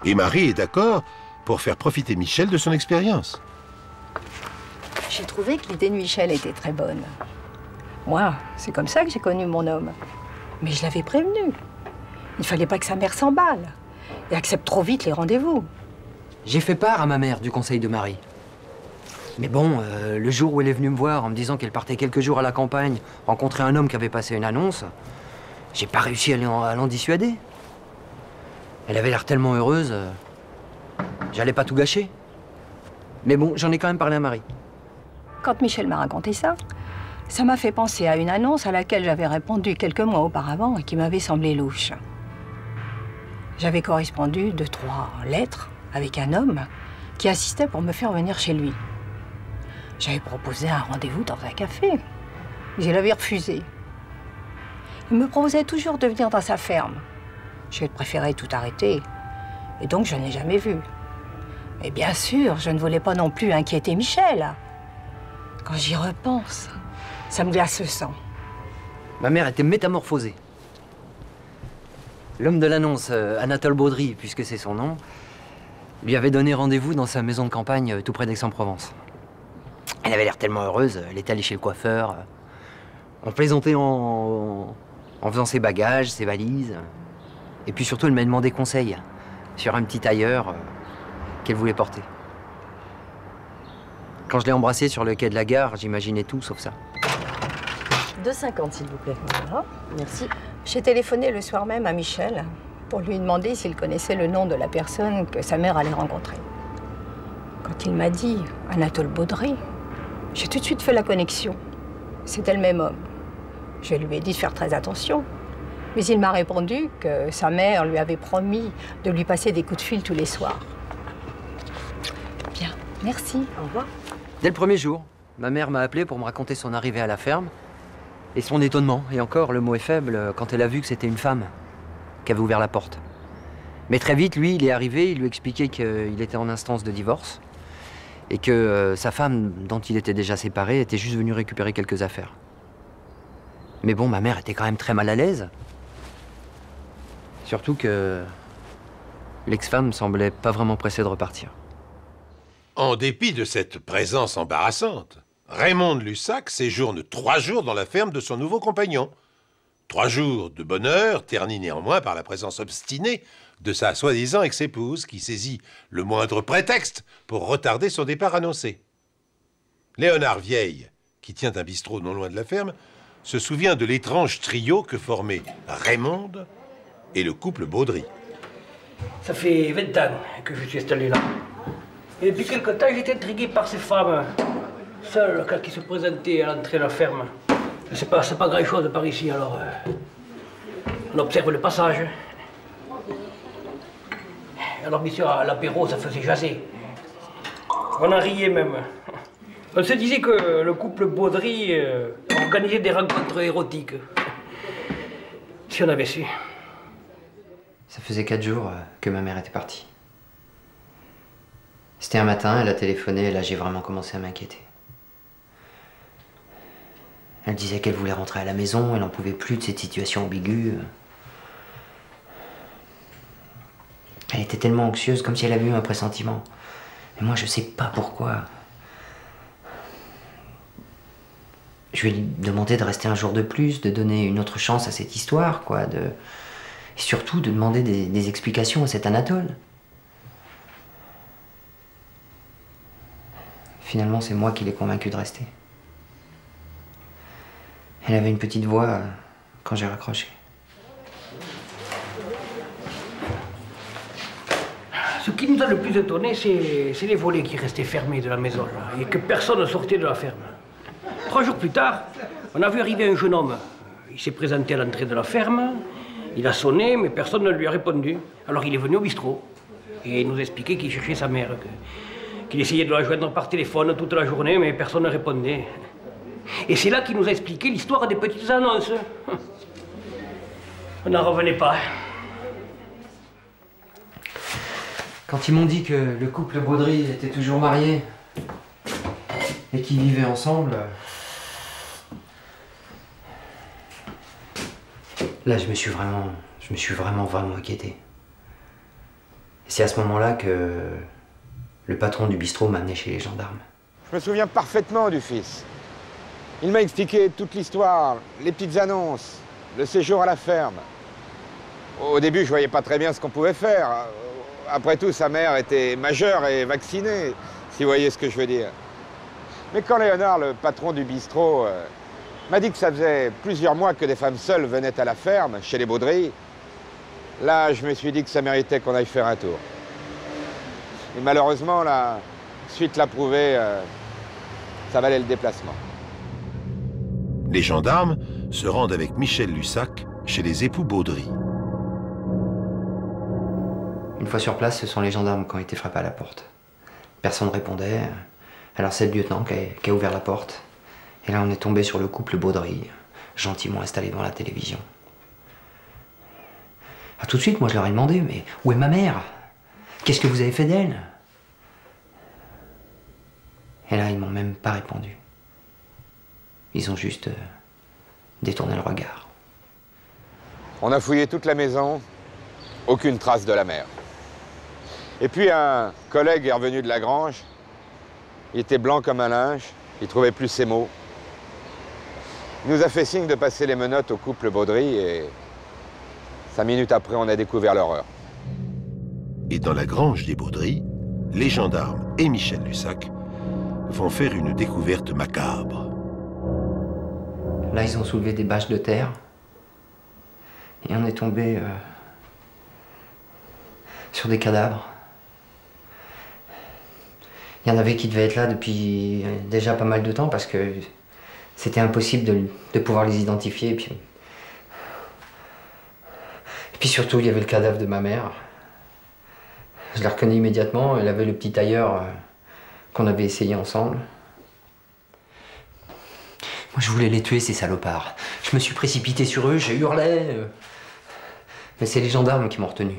Speaker 1: Et Marie est d'accord pour faire profiter Michel de son expérience.
Speaker 11: J'ai trouvé que l'idée de Michel était très bonne. Moi, c'est comme ça que j'ai connu mon homme. Mais je l'avais prévenu. Il fallait pas que sa mère s'emballe et accepte trop vite les rendez-vous.
Speaker 10: J'ai fait part à ma mère du conseil de Marie. Mais bon, le jour où elle est venue me voir en me disant qu'elle partait quelques jours à la campagne, rencontrer un homme qui avait passé une annonce, j'ai pas réussi à l'en dissuader. Elle avait l'air tellement heureuse, j'allais pas tout gâcher. Mais bon, j'en ai quand même parlé à Marie.
Speaker 11: Quand Michel m'a raconté ça, ça m'a fait penser à une annonce à laquelle j'avais répondu quelques mois auparavant et qui m'avait semblé louche. J'avais correspondu de 3 lettres avec un homme qui insistait pour me faire venir chez lui. J'avais proposé un rendez-vous dans un café, mais il avait refusé. Il me proposait toujours de venir dans sa ferme. J'ai préféré tout arrêter, et donc je n'ai jamais vu. Et bien sûr, je ne voulais pas non plus inquiéter Michel. Quand j'y repense, ça me glace le sang.
Speaker 10: Ma mère était métamorphosée. L'homme de l'annonce, Anatole Baudry, puisque c'est son nom, lui avait donné rendez-vous dans sa maison de campagne tout près d'Aix-en-Provence. Elle avait l'air tellement heureuse, elle était allée chez le coiffeur. On plaisantait en faisant ses bagages, ses valises. Et puis surtout, elle m'a demandé conseil sur un petit tailleur qu'elle voulait porter. Quand je l'ai embrassée sur le quai de la gare, j'imaginais tout sauf ça.
Speaker 11: 2,50 s'il vous plaît. Voilà.
Speaker 5: Merci.
Speaker 11: J'ai téléphoné le soir même à Michel pour lui demander s'il connaissait le nom de la personne que sa mère allait rencontrer. Quand il m'a dit Anatole Baudry, j'ai tout de suite fait la connexion. C'était le même homme. Je lui ai dit de faire très attention. Mais il m'a répondu que sa mère lui avait promis de lui passer des coups de fil tous les soirs. Bien, merci, au revoir.
Speaker 10: Dès le premier jour, ma mère m'a appelé pour me raconter son arrivée à la ferme et son étonnement. Et encore, le mot est faible, quand elle a vu que c'était une femme qui avait ouvert la porte. Mais très vite, lui, il est arrivé, il lui expliquait qu'il était en instance de divorce et que sa femme, dont il était déjà séparé, était juste venue récupérer quelques affaires. Mais bon, ma mère était quand même très mal à l'aise. Surtout que l'ex-femme semblait pas vraiment pressée de repartir.
Speaker 1: En dépit de cette présence embarrassante, Raymond de Lussac séjourne 3 jours dans la ferme de son nouveau compagnon. 3 jours de bonheur, ternis néanmoins par la présence obstinée de sa soi-disant ex-épouse qui saisit le moindre prétexte pour retarder son départ annoncé. Léonard Vieille, qui tient un bistrot non loin de la ferme, se souvient de l'étrange trio que formaient Raymond et le couple Baudry.
Speaker 12: Ça fait 20 ans que je suis installé là. Et depuis quelque temps, j'étais intrigué par ces femmes seules qui se présentaient à l'entrée de la ferme. C'est pas grand-chose par ici, alors on observe le passage. Alors bien sûr, à l'apéro, ça faisait jaser. On en riait même. On se disait que le couple Baudry organisait des rencontres érotiques. Si on avait su.
Speaker 10: Ça faisait 4 jours que ma mère était partie. C'était un matin, elle a téléphoné et là j'ai vraiment commencé à m'inquiéter. Elle disait qu'elle voulait rentrer à la maison, elle n'en pouvait plus de cette situation ambiguë. Elle était tellement anxieuse, comme si elle avait eu un pressentiment. Mais moi je sais pas pourquoi. Je lui ai demandé de rester un jour de plus, de donner une autre chance à cette histoire, quoi, et surtout de demander des explications à cet Anatole. Finalement, c'est moi qui l'ai convaincu de rester. Elle avait une petite voix quand j'ai raccroché.
Speaker 12: Ce qui nous a le plus étonné, c'est les volets qui restaient fermés de la maison, là, et que personne ne sortait de la ferme. 3 jours plus tard, on a vu arriver un jeune homme. Il s'est présenté à l'entrée de la ferme, il a sonné, mais personne ne lui a répondu. Alors il est venu au bistrot, et il nous expliquait qu'il cherchait sa mère, qu'il essayait de la joindre par téléphone toute la journée, mais personne ne répondait. Et c'est là qu'il nous a expliqué l'histoire des petites annonces. On n'en revenait pas.
Speaker 10: Quand ils m'ont dit que le couple Baudry était toujours marié et qu'ils vivaient ensemble, Là, je me suis vraiment inquiété. Et c'est à ce moment-là que le patron du bistrot m'a amené chez les gendarmes.
Speaker 13: Je me souviens parfaitement du fils. Il m'a expliqué toute l'histoire, les petites annonces, le séjour à la ferme. Au début, je voyais pas très bien ce qu'on pouvait faire. Après tout, sa mère était majeure et vaccinée, si vous voyez ce que je veux dire. Mais quand Léonard, le patron du bistrot, m'a dit que ça faisait plusieurs mois que des femmes seules venaient à la ferme, chez les Baudry, là, je me suis dit que ça méritait qu'on aille faire un tour. Et malheureusement, la suite l'a prouvé, ça valait le déplacement.
Speaker 1: Les gendarmes se rendent avec Michel Lussac chez les époux Baudry.
Speaker 10: Une fois sur place, ce sont les gendarmes qui ont été frappés à la porte. Personne ne répondait. Alors c'est le lieutenant qui a ouvert la porte. Et là, on est tombé sur le couple Baudry, gentiment installé devant la télévision. Ah, tout de suite, moi, je leur ai demandé, mais où est ma mère? Qu'est-ce que vous avez fait d'elle? Et là, ils m'ont même pas répondu. Ils ont juste détourné le regard.
Speaker 13: On a fouillé toute la maison, aucune trace de la mère. Et puis un collègue est revenu de la grange. Il était blanc comme un linge, il trouvait plus ses mots. Il nous a fait signe de passer les menottes au couple Baudry et 5 minutes après, on a découvert l'horreur.
Speaker 1: Et dans la grange des Baudry, les gendarmes et Michel Lussac vont faire une découverte macabre.
Speaker 10: Là, ils ont soulevé des bâches de terre. Et on est tombé sur des cadavres. Il y en avait qui devaient être là depuis déjà pas mal de temps parce que c'était impossible de pouvoir les identifier. Et puis surtout, il y avait le cadavre de ma mère. Je la reconnais immédiatement. Elle avait le petit tailleur qu'on avait essayé ensemble. Moi, je voulais les tuer, ces salopards. Je me suis précipité sur eux, j'ai hurlé. Mais c'est les gendarmes qui m'ont retenu.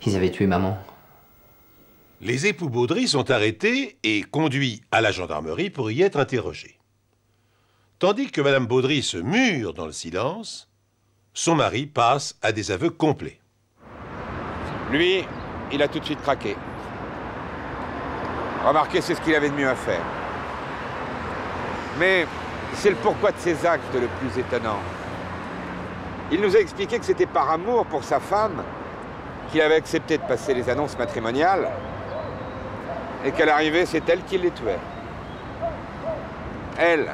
Speaker 10: Ils avaient tué maman.
Speaker 1: Les époux Baudry sont arrêtés et conduits à la gendarmerie pour y être interrogés. Tandis que Madame Baudry se mure dans le silence, son mari passe à des aveux complets.
Speaker 13: Lui, il a tout de suite craqué. Remarquez, c'est ce qu'il avait de mieux à faire. Mais c'est le pourquoi de ses actes le plus étonnant. Il nous a expliqué que c'était par amour pour sa femme qu'il avait accepté de passer les annonces matrimoniales et qu'à l'arrivée, c'est elle qui les tuait. Elle,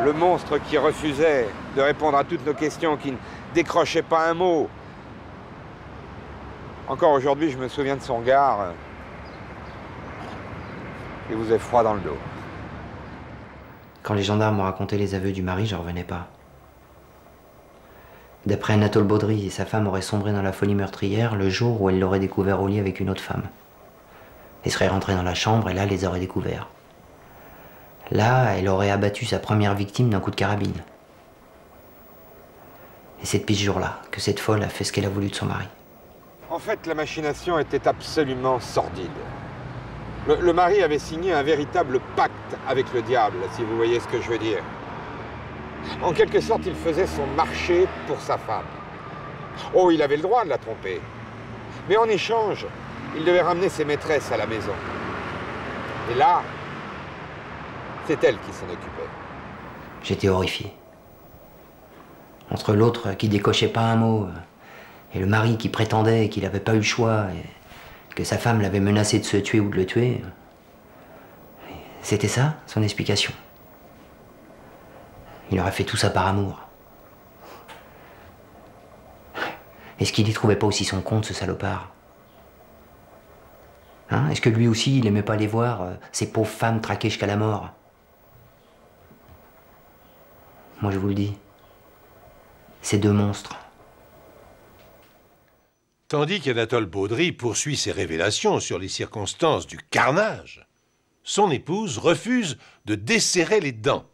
Speaker 13: le monstre qui refusait de répondre à toutes nos questions, qui ne décrochait pas un mot. Encore aujourd'hui, je me souviens de son regard. Il vous est froid dans le dos.
Speaker 10: Quand les gendarmes m'ont raconté les aveux du mari, je ne revenais pas. D'après Anatole Baudry, sa femme aurait sombré dans la folie meurtrière le jour où elle l'aurait découvert au lit avec une autre femme. Elle serait rentrée dans la chambre et là, elle les aurait découverts. Là, elle aurait abattu sa première victime d'un coup de carabine. Et c'est depuis ce jour-là que cette folle a fait ce qu'elle a voulu de son mari.
Speaker 13: En fait, la machination était absolument sordide. Le mari avait signé un véritable pacte avec le diable, si vous voyez ce que je veux dire. En quelque sorte, il faisait son marché pour sa femme. Oh, il avait le droit de la tromper. Mais en échange, il devait ramener ses maîtresses à la maison. Et là, c'est elle qui s'en occupait.
Speaker 10: J'étais horrifié. Entre l'autre qui décochait pas un mot, et le mari qui prétendait qu'il n'avait pas eu le choix, et que sa femme l'avait menacé de se tuer ou de le tuer, c'était ça, son explication. Il aurait fait tout ça par amour. Est-ce qu'il y trouvait pas aussi son compte, ce salopard? Hein? Est-ce que lui aussi, il aimait pas les voir, ces pauvres femmes traquées jusqu'à la mort? Moi, je vous le dis, ces deux monstres.
Speaker 1: Tandis qu'Anatole Baudry poursuit ses révélations sur les circonstances du carnage, son épouse refuse de desserrer les dents.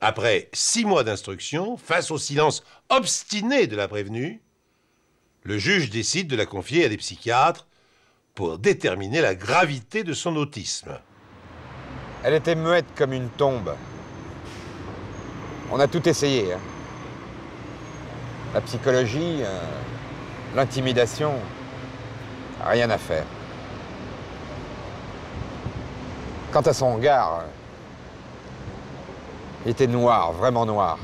Speaker 1: Après 6 mois d'instruction, face au silence obstiné de la prévenue, le juge décide de la confier à des psychiatres pour déterminer la gravité de son autisme.
Speaker 13: Elle était muette comme une tombe. On a tout essayé. Hein. La psychologie, l'intimidation, rien à faire. Quant à son regard, il était noir, vraiment noir.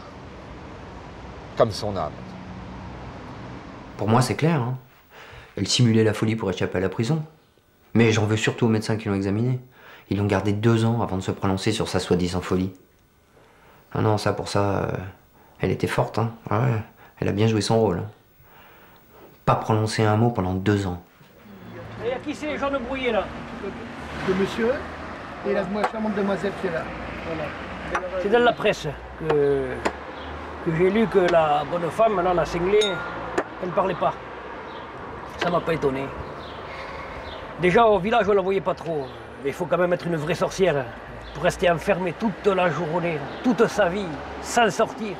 Speaker 13: Comme son âme.
Speaker 10: Pour moi, c'est clair. Hein. Elle simulait la folie pour échapper à la prison. Mais j'en veux surtout aux médecins qui l'ont examinée. Ils l'ont gardée 2 ans avant de se prononcer sur sa soi-disant folie. Ah non, ça, pour ça, elle était forte. Hein. Ah ouais, elle a bien joué son rôle. Pas prononcer un mot pendant 2 ans.
Speaker 12: Et à qui c'est les gens de brouillés, là?
Speaker 14: Le monsieur et la charmante demoiselle qui est là. Voilà.
Speaker 12: C'est dans la presse que j'ai lu que la bonne femme, maintenant la cinglée, elle ne parlait pas. Ça m'a pas étonné. Déjà, au village, on ne la voyait pas trop. Il faut quand même être une vraie sorcière pour rester enfermée toute la journée, toute sa vie, sans sortir.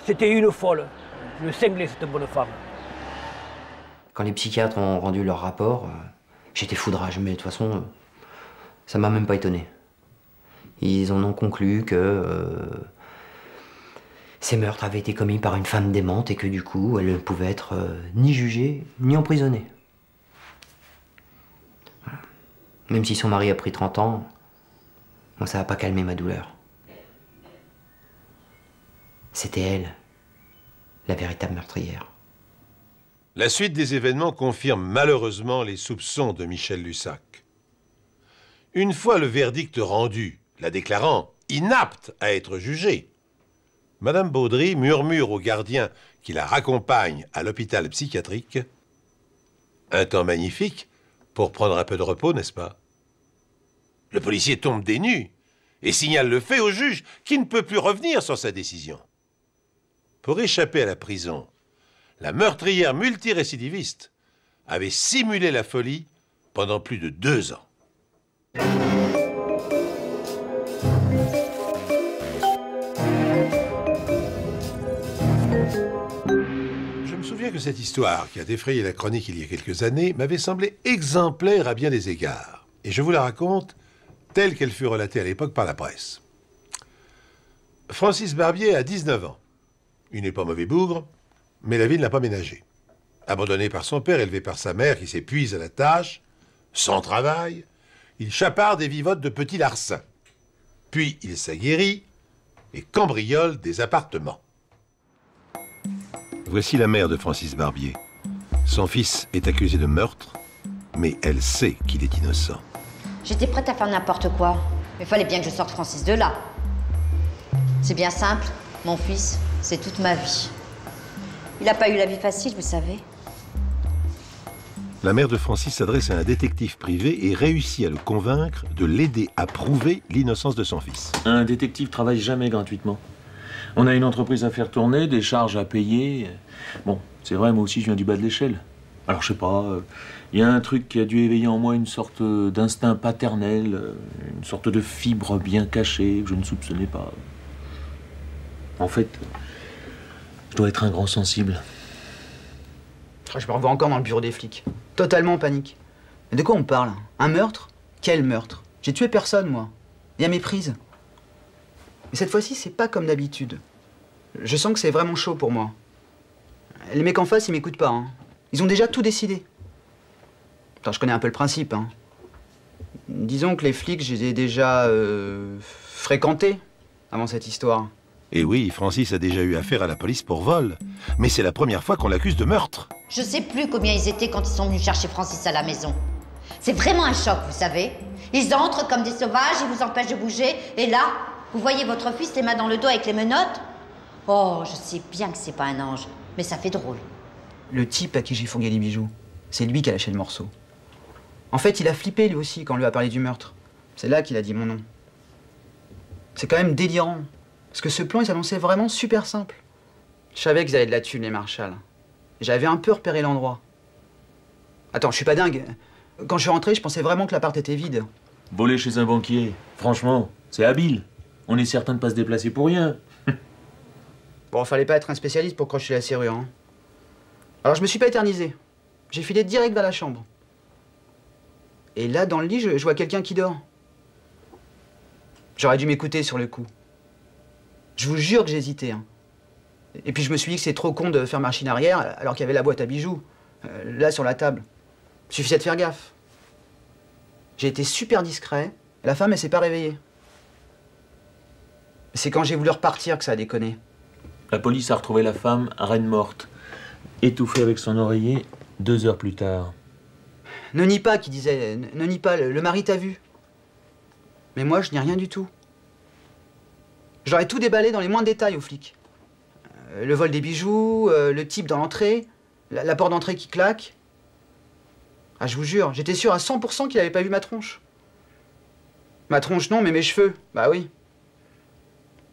Speaker 12: C'était une folle, une cinglée, cette bonne femme.
Speaker 10: Quand les psychiatres ont rendu leur rapport, j'étais foudrage, mais de toute façon, ça m'a même pas étonné. Ils en ont conclu que ces meurtres avaient été commis par une femme démente et que du coup, elle ne pouvait être ni jugée, ni emprisonnée. Voilà. Même si son mari a pris 30 ans, moi, ça n'a pas calmé ma douleur. C'était elle, la véritable meurtrière.
Speaker 1: La suite des événements confirme malheureusement les soupçons de Michel Lussac. Une fois le verdict rendu, la déclarant inapte à être jugée, Madame Baudry murmure au gardien qui la raccompagne à l'hôpital psychiatrique « Un temps magnifique pour prendre un peu de repos, n'est-ce pas ?» Le policier tombe des nues et signale le fait au juge qui ne peut plus revenir sur sa décision. Pour échapper à la prison, la meurtrière multirécidiviste avait simulé la folie pendant plus de 2 ans. Je me souviens que cette histoire, qui a défrayé la chronique il y a quelques années, m'avait semblé exemplaire à bien des égards. Et je vous la raconte telle qu'elle fut relatée à l'époque par la presse. Francis Barbier a 19 ans. Il n'est pas mauvais bougre, mais la vie ne l'a pas ménagé. Abandonné par son père, élevé par sa mère qui s'épuise à la tâche, sans travail, il chaparde et vivote de petits larcins. Puis il s'aguerrit et cambriole des appartements. Voici la mère de Francis Barbier. Son fils est accusé de meurtre, mais elle sait qu'il est innocent.
Speaker 15: J'étais prête à faire n'importe quoi, mais il fallait bien que je sorte Francis de là. C'est bien simple, mon fils, c'est toute ma vie. Il n'a pas eu la vie facile, vous savez.
Speaker 1: La mère de Francis s'adresse à un détective privé et réussit à le convaincre de l'aider à prouver l'innocence de son fils.
Speaker 16: Un détective travaille jamais gratuitement. On a une entreprise à faire tourner, des charges à payer. Bon, c'est vrai, moi aussi je viens du bas de l'échelle. Alors je sais pas, il y a un truc qui a dû éveiller en moi une sorte d'instinct paternel, une sorte de fibre bien cachée que je ne soupçonnais pas. En fait, je dois être un grand sensible.
Speaker 17: Je me revois encore dans le bureau des flics. Totalement en panique. Mais de quoi on parle? Un meurtre? Quel meurtre? J'ai tué personne, moi. Et à méprise. Mais cette fois-ci, c'est pas comme d'habitude. Je sens que c'est vraiment chaud pour moi. Les mecs en face, ils m'écoutent pas. Hein. Ils ont déjà tout décidé. Attends, je connais un peu le principe. Hein. Disons que les flics, je les ai déjà fréquentés avant cette histoire.
Speaker 1: Et oui, Francis a déjà eu affaire à la police pour vol. Mais c'est la première fois qu'on l'accuse de meurtre.
Speaker 15: Je sais plus combien ils étaient quand ils sont venus chercher Francis à la maison. C'est vraiment un choc, vous savez. Ils entrent comme des sauvages, ils vous empêchent de bouger. Et là, vous voyez votre fils les mains dans le dos avec les menottes. Oh, je sais bien que c'est pas un ange, mais ça fait drôle.
Speaker 17: Le type à qui j'ai fourgué les bijoux, c'est lui qui a lâché le morceau. En fait, il a flippé lui aussi quand on lui a parlé du meurtre. C'est là qu'il a dit mon nom. C'est quand même délirant. Parce que ce plan, il s'annonçait vraiment super simple. Je savais qu'ils avaient de la thune, les Marshall. J'avais un peu repéré l'endroit. Attends, je suis pas dingue. Quand je suis rentré, je pensais vraiment que l'appart était vide.
Speaker 16: Voler chez un banquier, franchement, c'est habile. On est certain de pas se déplacer pour rien.
Speaker 17: Bon, fallait pas être un spécialiste pour crocher la serrure, hein. Alors je me suis pas éternisé. J'ai filé direct vers la chambre. Et là, dans le lit, je vois quelqu'un qui dort. J'aurais dû m'écouter sur le coup. Je vous jure que j'ai hésité. Hein. Et puis je me suis dit que c'est trop con de faire machine arrière alors qu'il y avait la boîte à bijoux, là sur la table. Il suffisait de faire gaffe. J'ai été super discret, et la femme elle s'est pas réveillée. C'est quand j'ai voulu repartir que ça a déconné.
Speaker 16: La police a retrouvé la femme, reine morte, étouffée avec son oreiller 2 heures plus tard.
Speaker 17: Ne nie pas, qui disait, ne nie pas, le mari t'a vu. Mais moi, je n'ai rien du tout. J'aurais tout déballé dans les moindres détails aux flics. Le vol des bijoux, le type dans l'entrée, la porte d'entrée qui claque. Ah, je vous jure, j'étais sûr à 100% qu'il n'avait pas vu ma tronche. Ma tronche, non, mais mes cheveux, bah oui.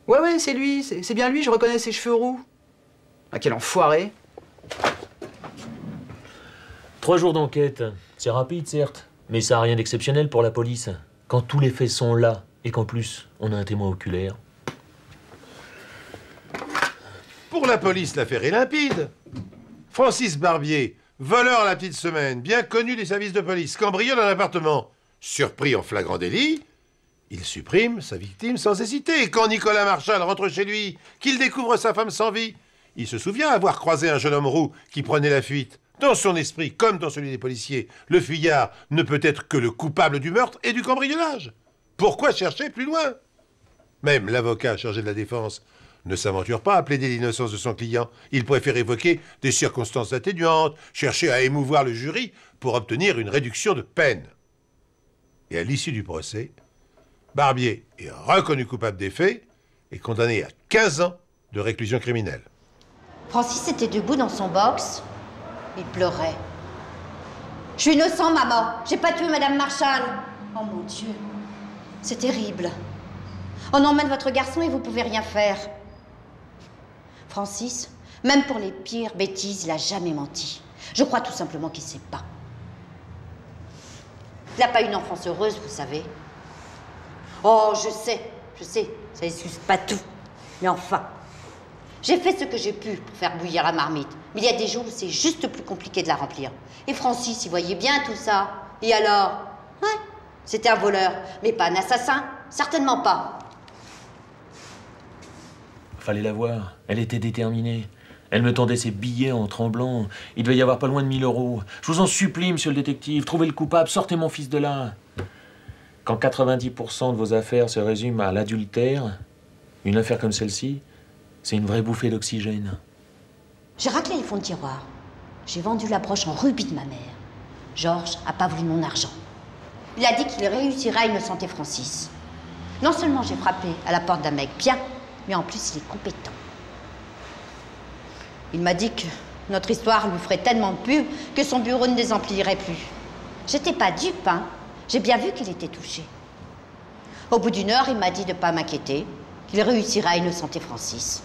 Speaker 17: Ouais, c'est lui, c'est bien lui, je reconnais ses cheveux roux. Ah, quel enfoiré.
Speaker 16: 3 jours d'enquête, c'est rapide certes, mais ça n'a rien d'exceptionnel pour la police. Quand tous les faits sont là, et qu'en plus, on a un témoin oculaire.
Speaker 1: Pour la police, l'affaire est limpide. Francis Barbier, voleur à la petite semaine, bien connu des services de police, cambriole un appartement. Surpris en flagrant délit, il supprime sa victime sans hésiter. Et quand Nicolas Marchal rentre chez lui, qu'il découvre sa femme sans vie, il se souvient avoir croisé un jeune homme roux qui prenait la fuite. Dans son esprit, comme dans celui des policiers, le fuyard ne peut être que le coupable du meurtre et du cambriolage. Pourquoi chercher plus loin? Même l'avocat chargé de la défense ne s'aventure pas à plaider l'innocence de son client. Il préfère évoquer des circonstances atténuantes, chercher à émouvoir le jury pour obtenir une réduction de peine. Et à l'issue du procès, Barbier est reconnu coupable des faits et condamné à 15 ans de réclusion criminelle.
Speaker 15: Francis était debout dans son box. Il pleurait. Je suis innocent, maman. J'ai pas tué Madame Marchal. Oh mon Dieu. C'est terrible. On emmène votre garçon et vous pouvez rien faire. Francis, même pour les pires bêtises, il a jamais menti. Je crois tout simplement qu'il sait pas. Il n'a pas une enfance heureuse, vous savez. Oh, je sais, ça excuse pas tout. Mais enfin, j'ai fait ce que j'ai pu pour faire bouillir la marmite. Mais il y a des jours où c'est juste plus compliqué de la remplir. Et Francis, il voyait bien tout ça. Et alors? Ouais, c'était un voleur, mais pas un assassin. Certainement pas.
Speaker 16: Fallait la voir, elle était déterminée. Elle me tendait ses billets en tremblant. Il devait y avoir pas loin de 1000 €. Je vous en supplie, monsieur le détective, trouvez le coupable, sortez mon fils de là. Quand 90% de vos affaires se résument à l'adultère, une affaire comme celle-ci, c'est une vraie bouffée d'oxygène.
Speaker 15: J'ai raclé les fonds de tiroir. J'ai vendu la broche en rubis de ma mère. Georges a pas voulu mon argent. Il a dit qu'il réussirait à innocenter Francis. Non seulement j'ai frappé à la porte d'un mec bien, mais en plus il est compétent. Il m'a dit que notre histoire lui ferait tellement de pub que son bureau ne désemplirait plus. J'étais pas dupe, hein. J'ai bien vu qu'il était touché. Au bout d'1 heure, il m'a dit de pas m'inquiéter, qu'il réussirait à innocenter Francis.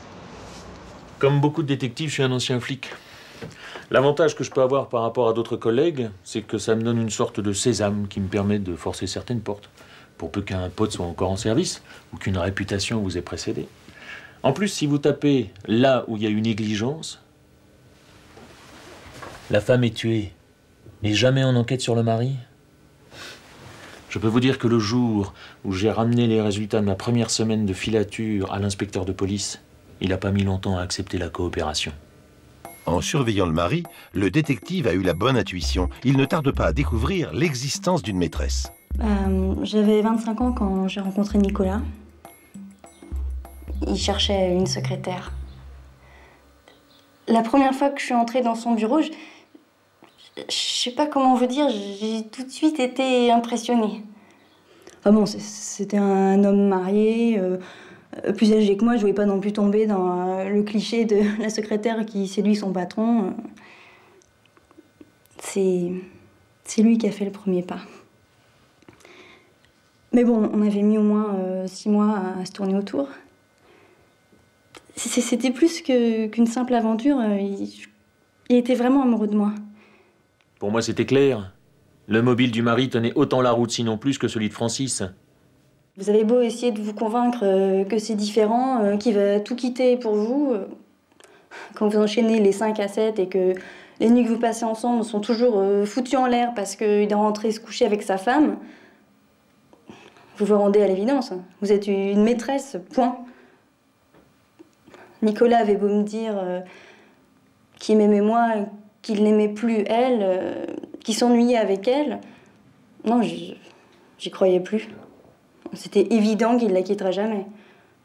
Speaker 16: Comme beaucoup de détectives, je suis un ancien flic. L'avantage que je peux avoir par rapport à d'autres collègues, c'est que ça me donne une sorte de sésame qui me permet de forcer certaines portes, pour peu qu'un pote soit encore en service ou qu'une réputation vous ait précédé. En plus, si vous tapez là où il y a eu négligence, la femme est tuée, mais jamais en enquête sur le mari. Je peux vous dire que le jour où j'ai ramené les résultats de ma première semaine de filature à l'inspecteur de police, il n'a pas mis longtemps à accepter la coopération.
Speaker 1: En surveillant le mari, le détective a eu la bonne intuition. Il ne tarde pas à découvrir l'existence d'une maîtresse.
Speaker 18: J'avais 25 ans quand j'ai rencontré Nicolas. Il cherchait une secrétaire. La première fois que je suis entrée dans son bureau, je sais pas comment vous dire, j'ai tout de suite été impressionnée. Ah bon, c'était un homme marié, plus âgé que moi, je voulais pas non plus tomber dans le cliché de la secrétaire qui séduit son patron. C'est lui qui a fait le premier pas. Mais bon, on avait mis au moins 6 mois à se tourner autour. C'était plus qu'une simple aventure, il était vraiment amoureux de moi.
Speaker 16: Pour moi, c'était clair. Le mobile du mari tenait autant la route, sinon plus, que celui de Francis.
Speaker 18: Vous avez beau essayer de vous convaincre que c'est différent, qu'il va tout quitter pour vous, quand vous enchaînez les 5 à 7 et que les nuits que vous passez ensemble sont toujours foutues en l'air parce qu'il est rentré se coucher avec sa femme, Vous vous rendez à l'évidence. Vous êtes une maîtresse, point. Nicolas avait beau me dire qu'il m'aimait moi, qu'il n'aimait plus elle, qu'il s'ennuyait avec elle. Non, j'y croyais plus. C'était évident qu'il la quitterait jamais.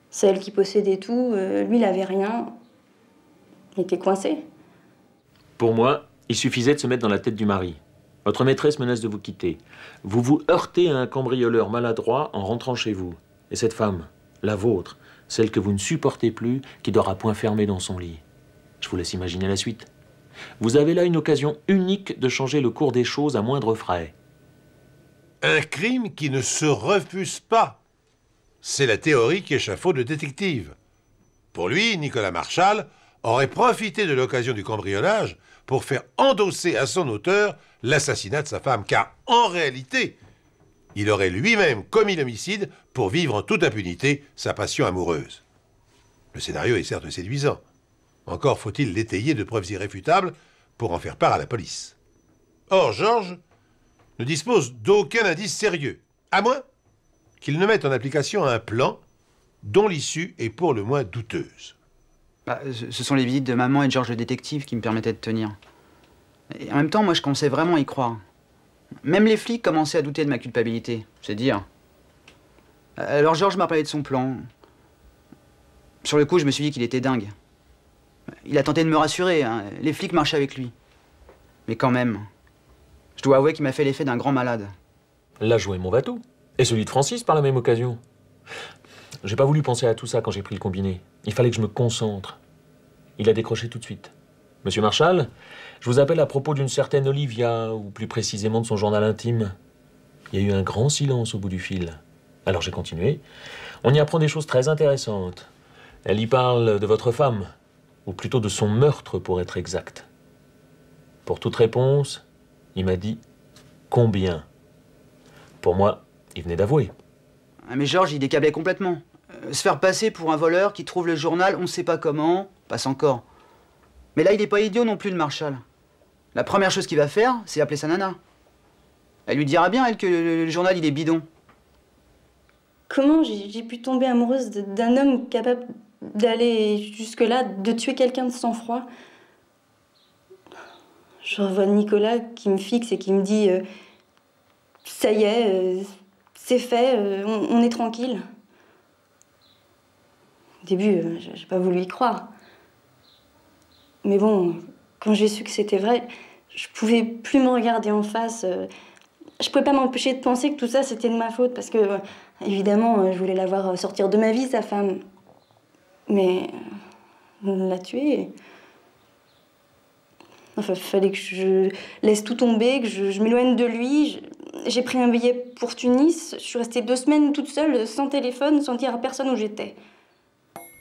Speaker 18: C'est elle qui possédait tout, lui il avait rien. Il était coincé.
Speaker 16: Pour moi, il suffisait de se mettre dans la tête du mari. Votre maîtresse menace de vous quitter. Vous vous heurtez à un cambrioleur maladroit en rentrant chez vous. Et cette femme, la vôtre, celle que vous ne supportez plus, qui dort à point fermé dans son lit. Je vous laisse imaginer la suite. Vous avez là une occasion unique de changer le cours des choses à moindre frais.
Speaker 1: Un crime qui ne se refuse pas. C'est la théorie qu'échafaude le détective. Pour lui, Nicolas Marchal aurait profité de l'occasion du cambriolage pour faire endosser à son auteur l'assassinat de sa femme, car en réalité, il aurait lui-même commis l'homicide pour vivre en toute impunité sa passion amoureuse. Le scénario est certes séduisant. Encore faut-il l'étayer de preuves irréfutables pour en faire part à la police. Or, Georges ne dispose d'aucun indice sérieux, à moins qu'il ne mette en application un plan dont l'issue est pour le moins douteuse.
Speaker 17: Ce sont les visites de maman et de Georges le détective qui me permettaient de tenir. Et en même temps, moi, je commençais vraiment à y croire. Même les flics commençaient à douter de ma culpabilité, c'est dire. Alors Georges m'a parlé de son plan. Sur le coup, je me suis dit qu'il était dingue. Il a tenté de me rassurer, hein. Les flics marchaient avec lui. Mais quand même, je dois avouer qu'il m'a fait l'effet d'un grand malade.
Speaker 16: Là jouait mon bateau. Et celui de Francis par la même occasion. J'ai pas voulu penser à tout ça quand j'ai pris le combiné. Il fallait que je me concentre. Il a décroché tout de suite. Monsieur Marchal, je vous appelle à propos d'une certaine Olivia, ou plus précisément de son journal intime. Il y a eu un grand silence au bout du fil. Alors j'ai continué. On y apprend des choses très intéressantes. Elle y parle de votre femme, ou plutôt de son meurtre pour être exact. Pour toute réponse, il m'a dit « Combien ?» Pour moi, il venait d'avouer.
Speaker 17: Mais Georges, il décablait complètement. Se faire passer pour un voleur qui trouve le journal, on ne sait pas comment, passe encore. Mais là, il n'est pas idiot non plus, le Marchal. La première chose qu'il va faire, c'est appeler sa nana. Elle lui dira bien, elle, que le journal, il est bidon.
Speaker 18: Comment j'ai pu tomber amoureuse d'un homme capable d'aller jusque-là, de tuer quelqu'un de sang-froid? Je revois Nicolas qui me fixe et qui me dit ça y est, c'est fait, on est tranquille. Au début, j'ai pas voulu y croire. Mais bon, quand j'ai su que c'était vrai, je pouvais plus me regarder en face. Je pouvais pas m'empêcher de penser que tout ça, c'était de ma faute. Parce que, évidemment, je voulais la voir sortir de ma vie, sa femme. Mais on l'a tuée. Enfin, il fallait que je laisse tout tomber, que je m'éloigne de lui. J'ai pris un billet pour Tunis. Je suis restée 2 semaines toute seule, sans téléphone, sans dire à personne où j'étais.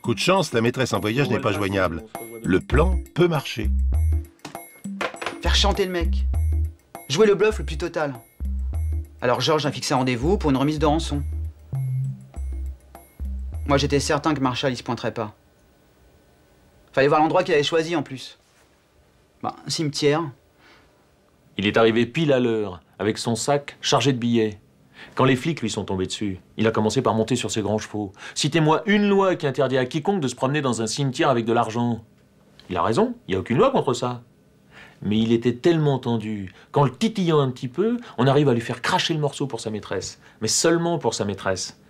Speaker 1: Coup de chance, la maîtresse en voyage n'est pas joignable. Le plan peut marcher.
Speaker 17: Faire chanter le mec. Jouer le bluff le plus total. Alors Georges a fixé un rendez-vous pour une remise de rançon. Moi, j'étais certain que Marchal, il se pointerait pas. Fallait voir l'endroit qu'il avait choisi, en plus. Un cimetière.
Speaker 16: Il est arrivé pile à l'heure, avec son sac chargé de billets. Quand les flics lui sont tombés dessus, il a commencé par monter sur ses grands chevaux. Citez-moi une loi qui interdit à quiconque de se promener dans un cimetière avec de l'argent. Il a raison, il n'y a aucune loi contre ça. Mais il était tellement tendu, qu'en le titillant un petit peu, on arrive à lui faire cracher le morceau pour sa maîtresse. Mais seulement pour sa maîtresse.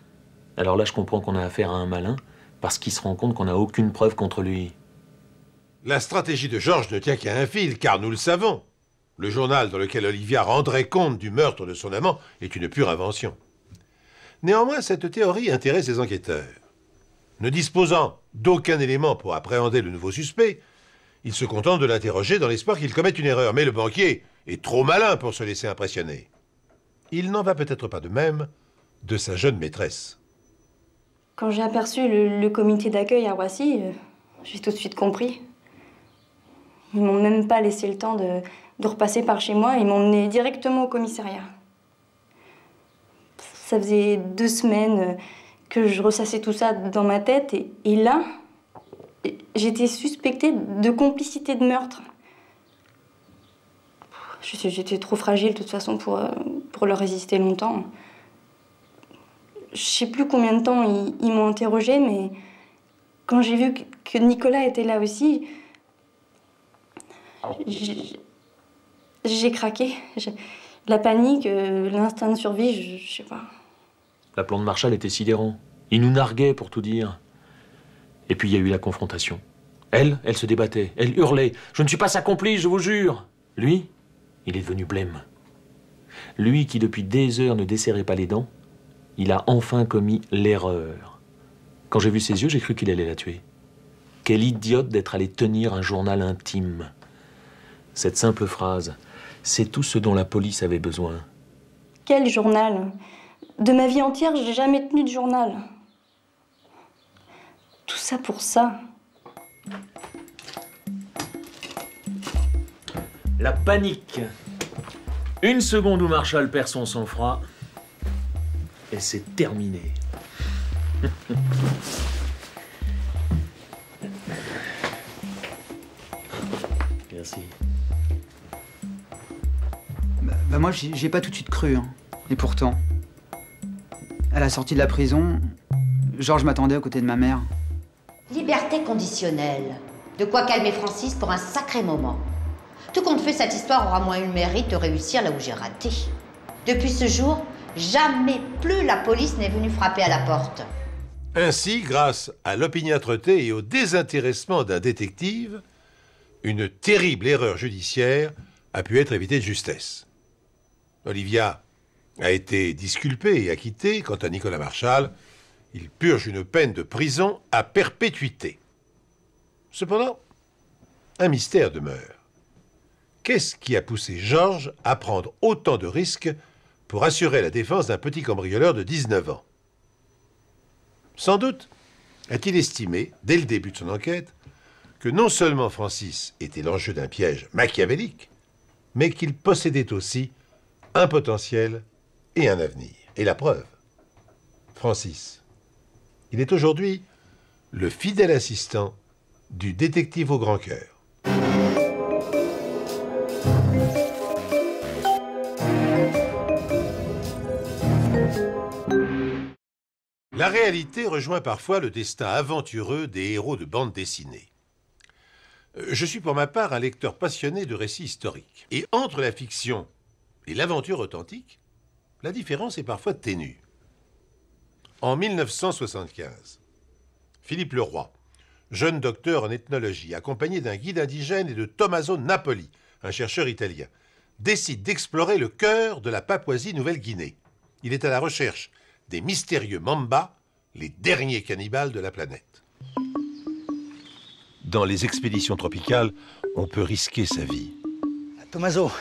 Speaker 16: Alors là, je comprends qu'on a affaire à un malin, parce qu'il se rend compte qu'on n'a aucune preuve contre lui.
Speaker 1: La stratégie de Georges ne tient qu'à un fil, car nous le savons. Le journal dans lequel Olivia rendrait compte du meurtre de son amant est une pure invention. Néanmoins, cette théorie intéresse les enquêteurs. Ne disposant d'aucun élément pour appréhender le nouveau suspect, ils se contentent de l'interroger dans l'espoir qu'il commette une erreur. Mais le banquier est trop malin pour se laisser impressionner. Il n'en va peut-être pas de même de sa jeune maîtresse.
Speaker 18: Quand j'ai aperçu le comité d'accueil à Roissy, j'ai tout de suite compris. Ils m'ont même pas laissé le temps de repasser par chez moi. Ils m'ont emmené directement au commissariat. Ça faisait 2 semaines que je ressassais tout ça dans ma tête. Et là, j'étais suspectée de complicité de meurtre. J'étais trop fragile, de toute façon, pour leur résister longtemps. je sais plus combien de temps ils m'ont interrogée, mais quand j'ai vu que Nicolas était là aussi, j'ai craqué. La panique, l'instinct de survie, je sais pas.
Speaker 16: L'aplomb de Marshall était sidérant. Il nous narguait, pour tout dire. Et puis il y a eu la confrontation. Elle se débattait, elle hurlait. « Je ne suis pas sa complice, je vous jure !» Lui, il est devenu blême. Lui qui, depuis des heures, ne desserrait pas les dents, il a enfin commis l'erreur. Quand j'ai vu ses yeux, j'ai cru qu'il allait la tuer. Quelle idiote d'être allé tenir un journal intime. Cette simple phrase, c'est tout ce dont la police avait besoin.
Speaker 18: Quel journal? De ma vie entière, j'ai jamais tenu de journal. Tout ça pour ça.
Speaker 16: La panique. Une seconde où Marshall perd son sang-froid, et c'est terminé. Merci.
Speaker 17: Bah moi, j'ai pas tout de suite cru. Hein. Et pourtant, à la sortie de la prison, Georges m'attendait aux côtés de ma mère.
Speaker 15: Liberté conditionnelle. De quoi calmer Francis pour un sacré moment. Tout compte fait, cette histoire aura moins eu le mérite de réussir là où j'ai raté. Depuis ce jour, jamais plus la police n'est venue frapper à la porte.
Speaker 1: Ainsi, grâce à l'opiniâtreté et au désintéressement d'un détective, une terrible erreur judiciaire a pu être évitée de justesse. Olivia a été disculpée et acquittée. Quant à Nicolas Marshall, il purge une peine de prison à perpétuité. Cependant, un mystère demeure. Qu'est-ce qui a poussé Georges à prendre autant de risques pour assurer la défense d'un petit cambrioleur de 19 ans? Sans doute a-t-il estimé, dès le début de son enquête, que non seulement Francis était l'enjeu d'un piège machiavélique, mais qu'il possédait aussi un potentiel et un avenir. Et la preuve, Francis, il est aujourd'hui le fidèle assistant du détective au grand cœur. La réalité rejoint parfois le destin aventureux des héros de bande dessinée. Je suis pour ma part un lecteur passionné de récits historiques. Et entre la fiction et l'aventure authentique, la différence est parfois ténue. En 1975, Philippe Leroy, jeune docteur en ethnologie, accompagné d'un guide indigène et de Tommaso Napoli, un chercheur italien, décide d'explorer le cœur de la Papouasie-Nouvelle-Guinée. Il est à la recherche des mystérieux Mamba, les derniers cannibales de la planète. Dans les expéditions tropicales, on peut risquer sa vie.
Speaker 19: Tommaso.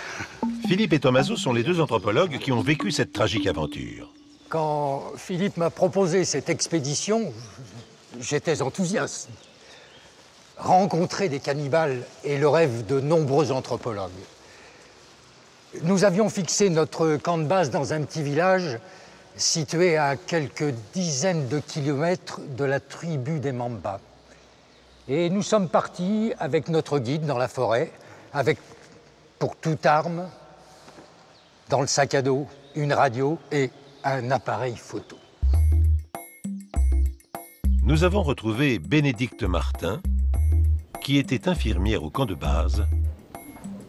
Speaker 1: Philippe et Tommaso sont les deux anthropologues qui ont vécu cette tragique aventure.
Speaker 19: Quand Philippe m'a proposé cette expédition, j'étais enthousiaste. Rencontrer des cannibales est le rêve de nombreux anthropologues. Nous avions fixé notre camp de base dans un petit village situé à quelques dizaines de kilomètres de la tribu des Mamba. Et nous sommes partis avec notre guide dans la forêt, avec, pour toute arme, dans le sac à dos, une radio et un appareil photo.
Speaker 1: Nous avons retrouvé Bénédicte Martin, qui était infirmière au camp de base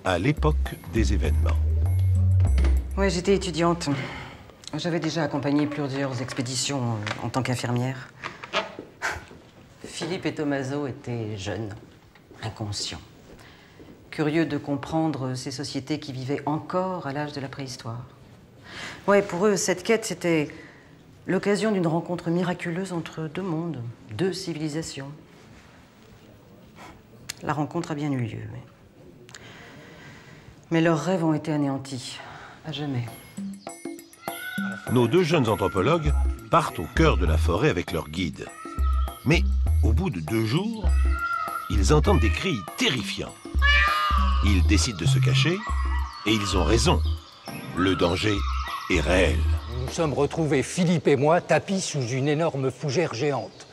Speaker 1: à l'époque des événements.
Speaker 20: Oui, j'étais étudiante. J'avais déjà accompagné plusieurs expéditions en tant qu'infirmière. Philippe et Tommaso étaient jeunes, inconscients, curieux de comprendre ces sociétés qui vivaient encore à l'âge de la préhistoire. Ouais, pour eux, cette quête, c'était l'occasion d'une rencontre miraculeuse entre deux mondes, deux civilisations. La rencontre a bien eu lieu, mais leurs rêves ont été anéantis, à jamais.
Speaker 1: Nos deux jeunes anthropologues partent au cœur de la forêt avec leur guide. Mais au bout de 2 jours, ils entendent des cris terrifiants. Ils décident de se cacher et ils ont raison. Le danger est réel.
Speaker 19: Nous nous sommes retrouvés, Philippe et moi, tapis sous une énorme fougère géante.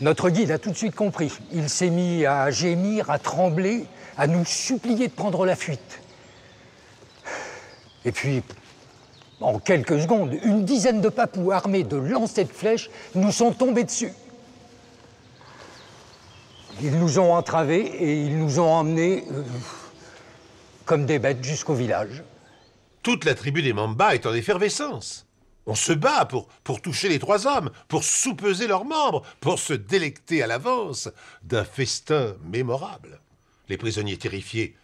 Speaker 19: Notre guide a tout de suite compris. Il s'est mis à gémir, à trembler, à nous supplier de prendre la fuite. Et puis, En quelques secondes, une dizaine de papous armés de lancers de flèches nous sont tombés dessus. Ils nous ont entravés et ils nous ont emmenés comme des bêtes jusqu'au village.
Speaker 1: Toute la tribu des Mamba est en effervescence. On se bat pour toucher les 3 hommes, pour soupeser leurs membres, pour se délecter à l'avance d'un festin mémorable. Les prisonniers terrifiés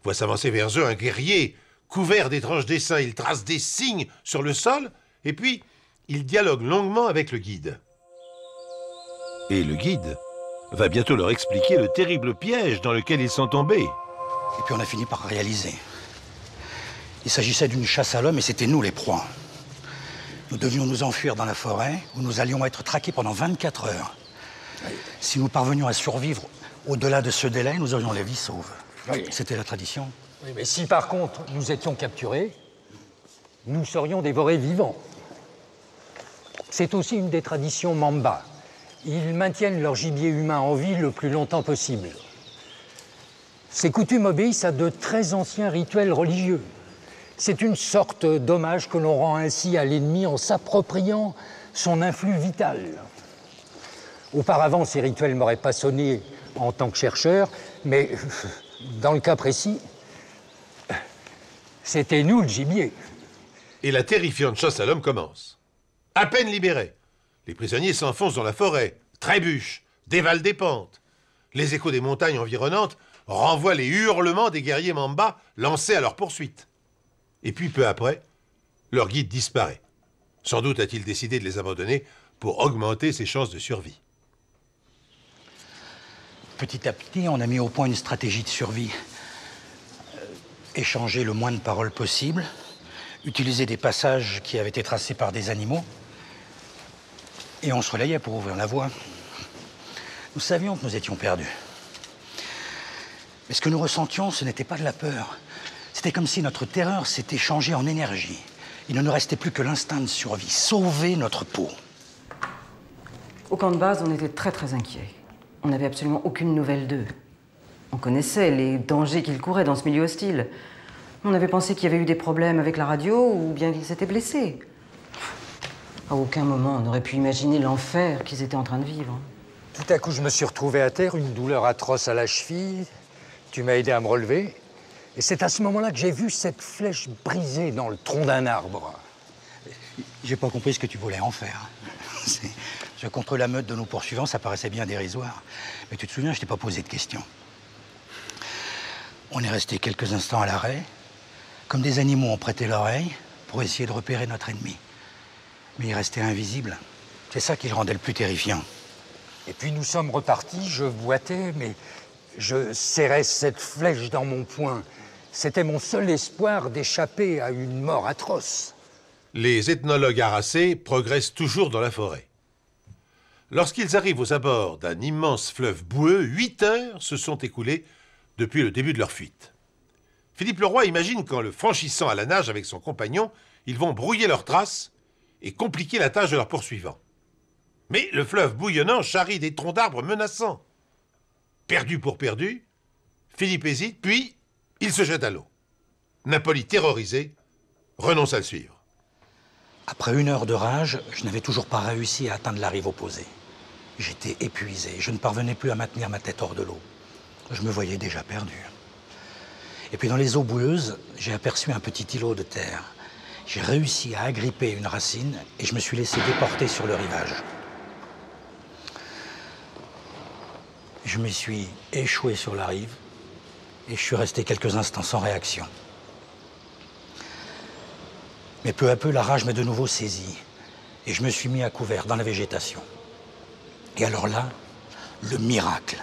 Speaker 1: voient s'avancer vers eux un guerrier couvert d'étranges dessins. Il trace des signes sur le sol et puis il dialogue longuement avec le guide. Et le guide va bientôt leur expliquer le terrible piège dans lequel ils sont tombés.
Speaker 21: Et puis on a fini par réaliser. Il s'agissait d'une chasse à l'homme et c'était nous les proies. Nous devions nous enfuir dans la forêt où nous allions être traqués pendant 24 heures. Si nous parvenions à survivre au-delà de ce délai, nous aurions les vies sauves. Oui. C'était la tradition.
Speaker 19: Oui, mais si par contre nous étions capturés, nous serions dévorés vivants. C'est aussi une des traditions Mamba. Ils maintiennent leur gibier humain en vie le plus longtemps possible. Ces coutumes obéissent à de très anciens rituels religieux. C'est une sorte d'hommage que l'on rend ainsi à l'ennemi en s'appropriant son influx vital. Auparavant, ces rituels m'auraient pas sonné en tant que chercheur, mais dans le cas précis, c'était nous le gibier.
Speaker 1: Et la terrifiante chasse à l'homme commence. À peine libérés, les prisonniers s'enfoncent dans la forêt, trébuchent, dévalent des pentes. Les échos des montagnes environnantes renvoient les hurlements des guerriers Mamba lancés à leur poursuite. Et puis, peu après, leur guide disparaît. Sans doute a-t-il décidé de les abandonner pour augmenter ses chances de survie.
Speaker 21: Petit à petit, on a mis au point une stratégie de survie. Échanger le moins de paroles possible, utiliser des passages qui avaient été tracés par des animaux, et on se relayait pour ouvrir la voie. Nous savions que nous étions perdus. Mais ce que nous ressentions, ce n'était pas de la peur. C'était comme si notre terreur s'était changée en énergie. Il ne nous restait plus que l'instinct de survie, sauver notre peau.
Speaker 20: Au camp de base, on était très très inquiets. On n'avait absolument aucune nouvelle d'eux. On connaissait les dangers qu'ils couraient dans ce milieu hostile. On avait pensé qu'il y avait eu des problèmes avec la radio ou bien qu'ils s'étaient blessés. À aucun moment on n'aurait pu imaginer l'enfer qu'ils étaient en train de vivre.
Speaker 19: Tout à coup, je me suis retrouvé à terre, une douleur atroce à la cheville. Tu m'as aidé à me relever. Et c'est à ce moment-là que j'ai vu cette flèche brisée dans le tronc d'un arbre.
Speaker 21: J'ai pas compris ce que tu voulais en faire. Contre la meute de nos poursuivants, ça paraissait bien dérisoire. Mais tu te souviens, je t'ai pas posé de questions. On est resté quelques instants à l'arrêt. Comme des animaux, on prêtait l'oreille pour essayer de repérer notre ennemi. Mais il restait invisible. C'est ça qui le rendait le plus terrifiant.
Speaker 19: Et puis nous sommes repartis, je boitais, mais je serrais cette flèche dans mon poing. C'était mon seul espoir d'échapper à une mort atroce.
Speaker 1: Les ethnologues harassés progressent toujours dans la forêt. Lorsqu'ils arrivent aux abords d'un immense fleuve boueux, 8 heures se sont écoulées depuis le début de leur fuite. Philippe Leroy imagine qu'en le franchissant à la nage avec son compagnon, ils vont brouiller leurs traces et compliquer la tâche de leurs poursuivants. Mais le fleuve bouillonnant charrie des troncs d'arbres menaçants. Perdu pour perdu, Philippe hésite, puis il se jette à l'eau. Napoli, terrorisé, renonce à le suivre.
Speaker 21: Après 1 heure de rage, je n'avais toujours pas réussi à atteindre la rive opposée. J'étais épuisé, je ne parvenais plus à maintenir ma tête hors de l'eau. Je me voyais déjà perdu. Et puis dans les eaux boueuses, j'ai aperçu un petit îlot de terre. J'ai réussi à agripper une racine et je me suis laissé déporter sur le rivage. Je me suis échoué sur la rive et je suis resté quelques instants sans réaction. Mais peu à peu, la rage m'a de nouveau saisi et je me suis mis à couvert dans la végétation. Et alors là, le miracle.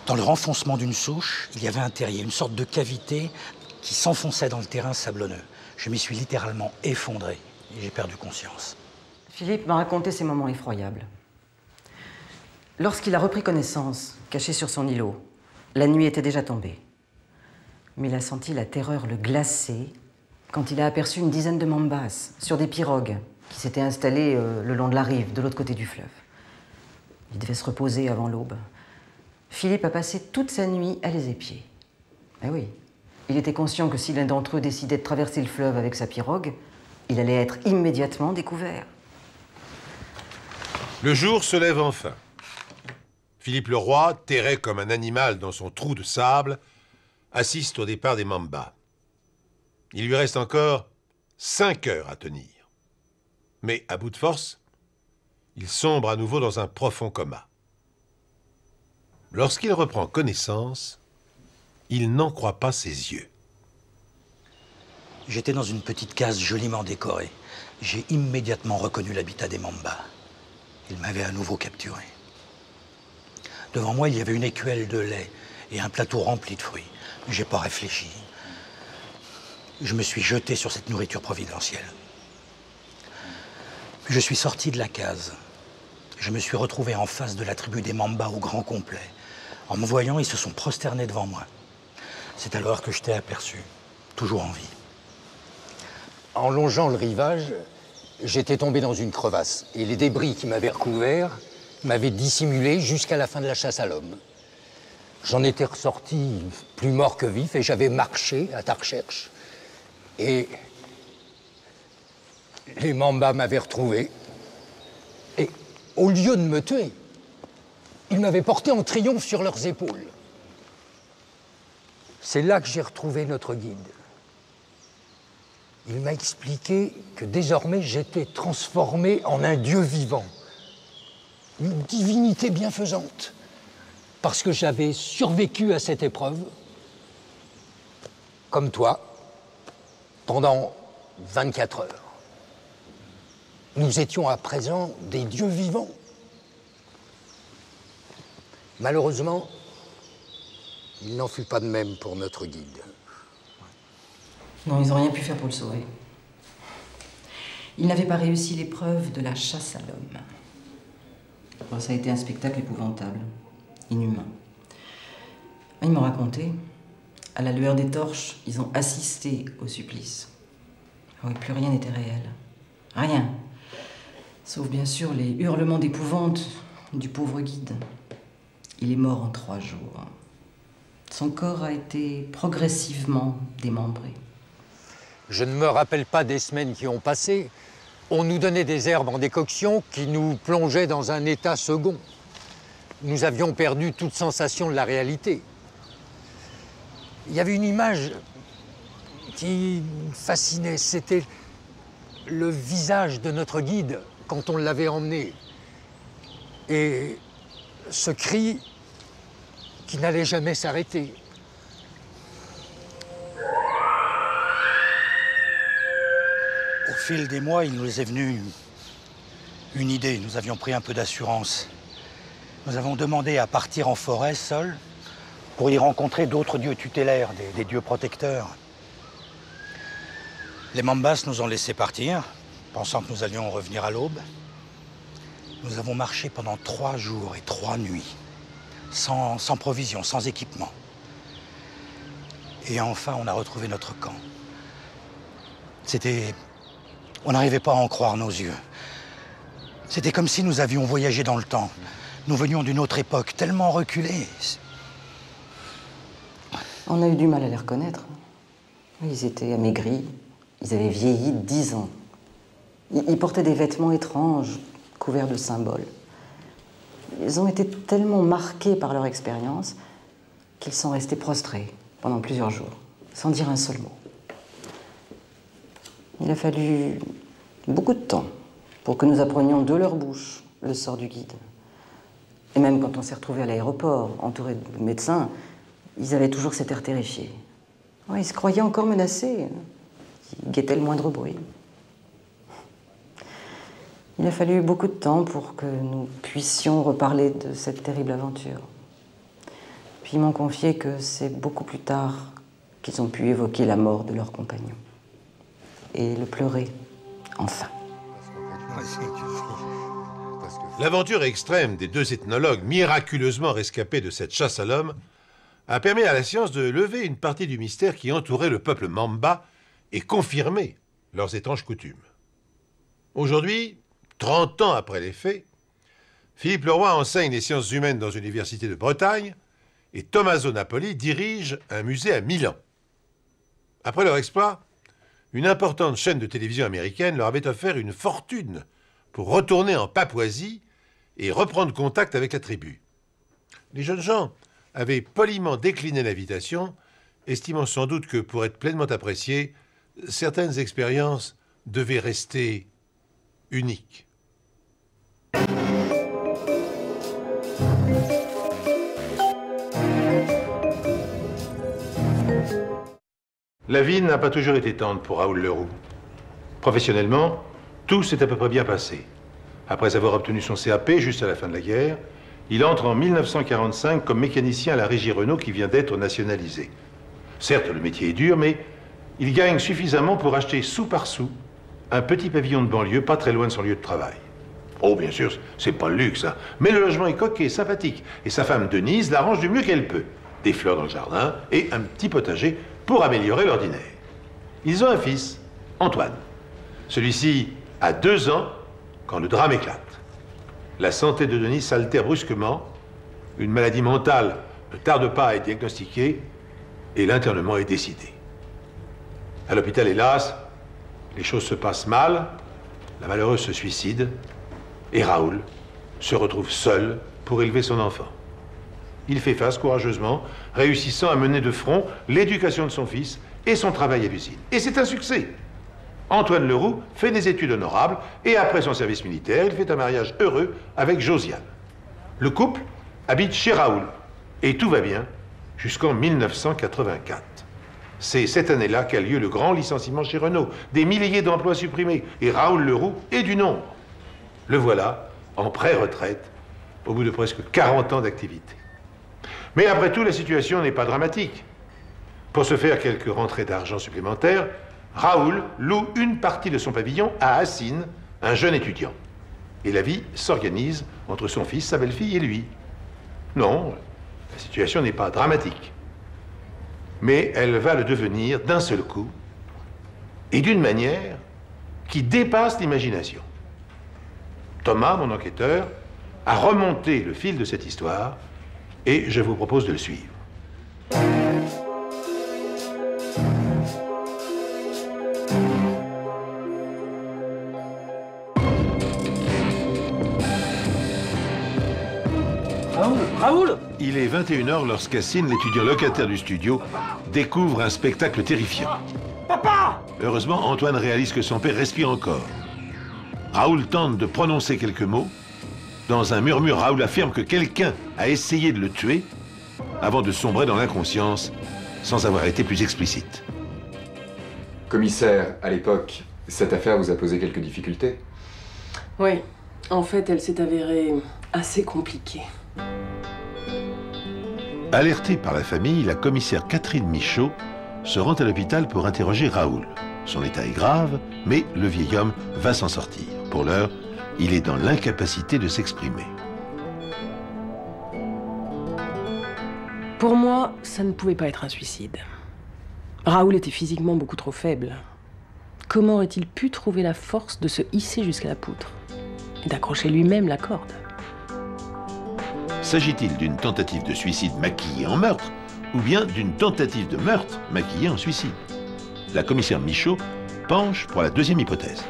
Speaker 21: Dans le renfoncement d'une souche, il y avait un terrier, une sorte de cavité qui s'enfonçait dans le terrain sablonneux. Je m'y suis littéralement effondré et j'ai perdu conscience.
Speaker 20: Philippe m'a raconté ces moments effroyables. Lorsqu'il a repris connaissance, caché sur son îlot, la nuit était déjà tombée. Mais il a senti la terreur le glacer quand il a aperçu une dizaine de Mambas sur des pirogues qui s'étaient installées le long de la rive, de l'autre côté du fleuve. Il devait se reposer avant l'aube. Philippe a passé toute sa nuit à les épier. Eh oui, il était conscient que si l'un d'entre eux décidait de traverser le fleuve avec sa pirogue, Il allait être immédiatement découvert.
Speaker 1: Le jour se lève enfin. Philippe le Roi, terré comme un animal dans son trou de sable, assiste au départ des Mambas. Il lui reste encore 5 heures à tenir. Mais, à bout de force, il sombre à nouveau dans un profond coma. Lorsqu'il reprend connaissance, il n'en croit pas ses yeux.
Speaker 21: J'étais dans une petite case joliment décorée. J'ai immédiatement reconnu l'habitat des Mambas. Ils m'avaient à nouveau capturé. Devant moi, il y avait une écuelle de lait et un plateau rempli de fruits. J'ai pas réfléchi. Je me suis jeté sur cette nourriture providentielle. Je suis sorti de la case. Je me suis retrouvé en face de la tribu des Mambas au grand complet. En me voyant, ils se sont prosternés devant moi. C'est alors que je t'ai aperçu, toujours en vie.
Speaker 19: En longeant le rivage, j'étais tombé dans une crevasse et les débris qui m'avaient recouvert m'avaient dissimulé jusqu'à la fin de la chasse à l'homme. J'en étais ressorti plus mort que vif et j'avais marché à ta recherche. Et les Mambas m'avaient retrouvé. Et au lieu de me tuer, ils m'avaient porté en triomphe sur leurs épaules. C'est là que j'ai retrouvé notre guide. Il m'a expliqué que désormais j'étais transformé en un dieu vivant, une divinité bienfaisante, parce que j'avais survécu à cette épreuve, comme toi, pendant 24 heures. Nous étions à présent des dieux vivants. Malheureusement, il n'en fut pas de même pour notre guide.
Speaker 20: Non, ils n'ont rien pu faire pour le sauver. Il n'avait pas réussi l'épreuve de la chasse à l'homme. Bon, ça a été un spectacle épouvantable, inhumain. Ils m'ont raconté, à la lueur des torches, ils ont assisté au supplice. Oui, plus rien n'était réel. Rien. Sauf bien sûr les hurlements d'épouvante du pauvre guide. Il est mort en 3 jours. Son corps a été progressivement démembré.
Speaker 19: Je ne me rappelle pas des semaines qui ont passé. On nous donnait des herbes en décoction qui nous plongeaient dans un état second. Nous avions perdu toute sensation de la réalité. Il y avait une image qui me fascinait. C'était le visage de notre guide quand on l'avait emmené. Et ce cri qui n'allait jamais s'arrêter.
Speaker 21: Au fil des mois, il nous est venu une idée. Nous avions pris un peu d'assurance. Nous avons demandé à partir en forêt, seuls, pour y rencontrer d'autres dieux tutélaires, des dieux protecteurs. Les Mambas nous ont laissé partir, pensant que nous allions revenir à l'aube. Nous avons marché pendant 3 jours et 3 nuits, sans provisions, sans équipement. Et enfin, on a retrouvé notre camp. C'était... On n'arrivait pas à en croire nos yeux. C'était comme si nous avions voyagé dans le temps. Nous venions d'une autre époque, tellement reculée.
Speaker 20: On a eu du mal à les reconnaître. Ils étaient amaigris, ils avaient vieilli de 10 ans. Ils portaient des vêtements étranges, couverts de symboles. Ils ont été tellement marqués par leur expérience qu'ils sont restés prostrés pendant plusieurs jours, sans dire un seul mot. Il a fallu beaucoup de temps pour que nous apprenions de leur bouche le sort du guide. Et même quand on s'est retrouvés à l'aéroport, entourés de médecins, ils avaient toujours cet air terrifié. Ouais, ils se croyaient encore menacés. Ils guettaient le moindre bruit. Il a fallu beaucoup de temps pour que nous puissions reparler de cette terrible aventure. Puis ils m'ont confié que c'est beaucoup plus tard qu'ils ont pu évoquer la mort de leur compagnon. Et le pleurer, enfin.
Speaker 1: L'aventure extrême des 2 ethnologues miraculeusement rescapés de cette chasse à l'homme a permis à la science de lever une partie du mystère qui entourait le peuple Mamba et confirmer leurs étranges coutumes. Aujourd'hui, 30 ans après les faits, Philippe le Roi enseigne les sciences humaines dans une université de Bretagne et Tommaso Napoli dirige un musée à Milan. Après leur exploit, une importante chaîne de télévision américaine leur avait offert une fortune pour retourner en Papouasie et reprendre contact avec la tribu. Les jeunes gens avaient poliment décliné l'invitation, estimant sans doute que pour être pleinement appréciées, certaines expériences devaient rester uniques. La vie n'a pas toujours été tendre pour Raoul Leroux. Professionnellement, tout s'est à peu près bien passé. Après avoir obtenu son CAP juste à la fin de la guerre, il entre en 1945 comme mécanicien à la Régie Renault qui vient d'être nationalisée. Certes, le métier est dur, mais il gagne suffisamment pour acheter sou par sou un petit pavillon de banlieue pas très loin de son lieu de travail. Oh, bien sûr, c'est pas le luxe, hein, mais le logement est coquet, sympathique, et sa femme Denise l'arrange du mieux qu'elle peut. Des fleurs dans le jardin et un petit potager pour améliorer l'ordinaire. Ils ont un fils, Antoine. Celui-ci a 2 ans quand le drame éclate. La santé de Denise s'altère brusquement, une maladie mentale ne tarde pas à être diagnostiquée et l'internement est décidé. À l'hôpital, hélas, les choses se passent mal, la malheureuse se suicide et Raoul se retrouve seul pour élever son enfant. Il fait face courageusement, réussissant à mener de front l'éducation de son fils et son travail à l'usine. Et c'est un succès. Antoine Leroux fait des études honorables et après son service militaire, il fait un mariage heureux avec Josiane. Le couple habite chez Raoul et tout va bien jusqu'en 1984. C'est cette année-là qu'a lieu le grand licenciement chez Renault. Des milliers d'emplois supprimés et Raoul Leroux est du nombre. Le voilà en pré-retraite au bout de presque 40 ans d'activité. Mais après tout, la situation n'est pas dramatique. Pour se faire quelques rentrées d'argent supplémentaires, Raoul loue une partie de son pavillon à Hassine, un jeune étudiant. Et la vie s'organise entre son fils, sa belle-fille et lui. Non, la situation n'est pas dramatique. Mais elle va le devenir d'un seul coup et d'une manière qui dépasse l'imagination. Thomas, mon enquêteur, a remonté le fil de cette histoire et je vous propose de le suivre.
Speaker 12: Raoul!
Speaker 1: Il est 21h lorsqu'Hassine, l'étudiant locataire du studio, découvre un spectacle terrifiant.
Speaker 12: Papa!
Speaker 1: Heureusement, Antoine réalise que son père respire encore. Raoul tente de prononcer quelques mots. Dans un murmure, Raoul affirme que quelqu'un a essayé de le tuer avant de sombrer dans l'inconscience, sans avoir été plus explicite.
Speaker 3: Commissaire, à l'époque, cette affaire vous a posé quelques difficultés?
Speaker 22: Oui, en fait, elle s'est avérée assez compliquée.
Speaker 1: Alertée par la famille, la commissaire Catherine Michaud se rend à l'hôpital pour interroger Raoul. Son état est grave, mais le vieil homme va s'en sortir. Pour l'heure, il est dans l'incapacité de s'exprimer.
Speaker 22: Pour moi, ça ne pouvait pas être un suicide. Raoul était physiquement beaucoup trop faible. Comment aurait-il pu trouver la force de se hisser jusqu'à la poutre et d'accrocher lui-même la corde?
Speaker 1: S'agit-il d'une tentative de suicide maquillée en meurtre ou bien d'une tentative de meurtre maquillée en suicide? La commissaire Michaud penche pour la deuxième hypothèse.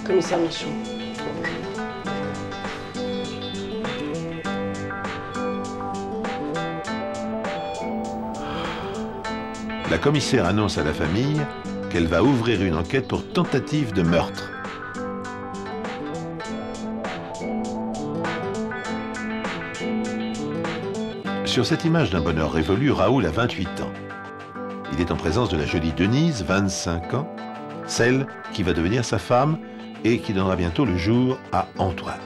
Speaker 22: Commissaire Michaud.
Speaker 1: La commissaire annonce à la famille qu'elle va ouvrir une enquête pour tentative de meurtre. Sur cette image d'un bonheur révolu, Raoul a 28 ans. Il est en présence de la jolie Denise, 25 ans, celle qui va devenir sa femme et qui donnera bientôt le jour à Antoine.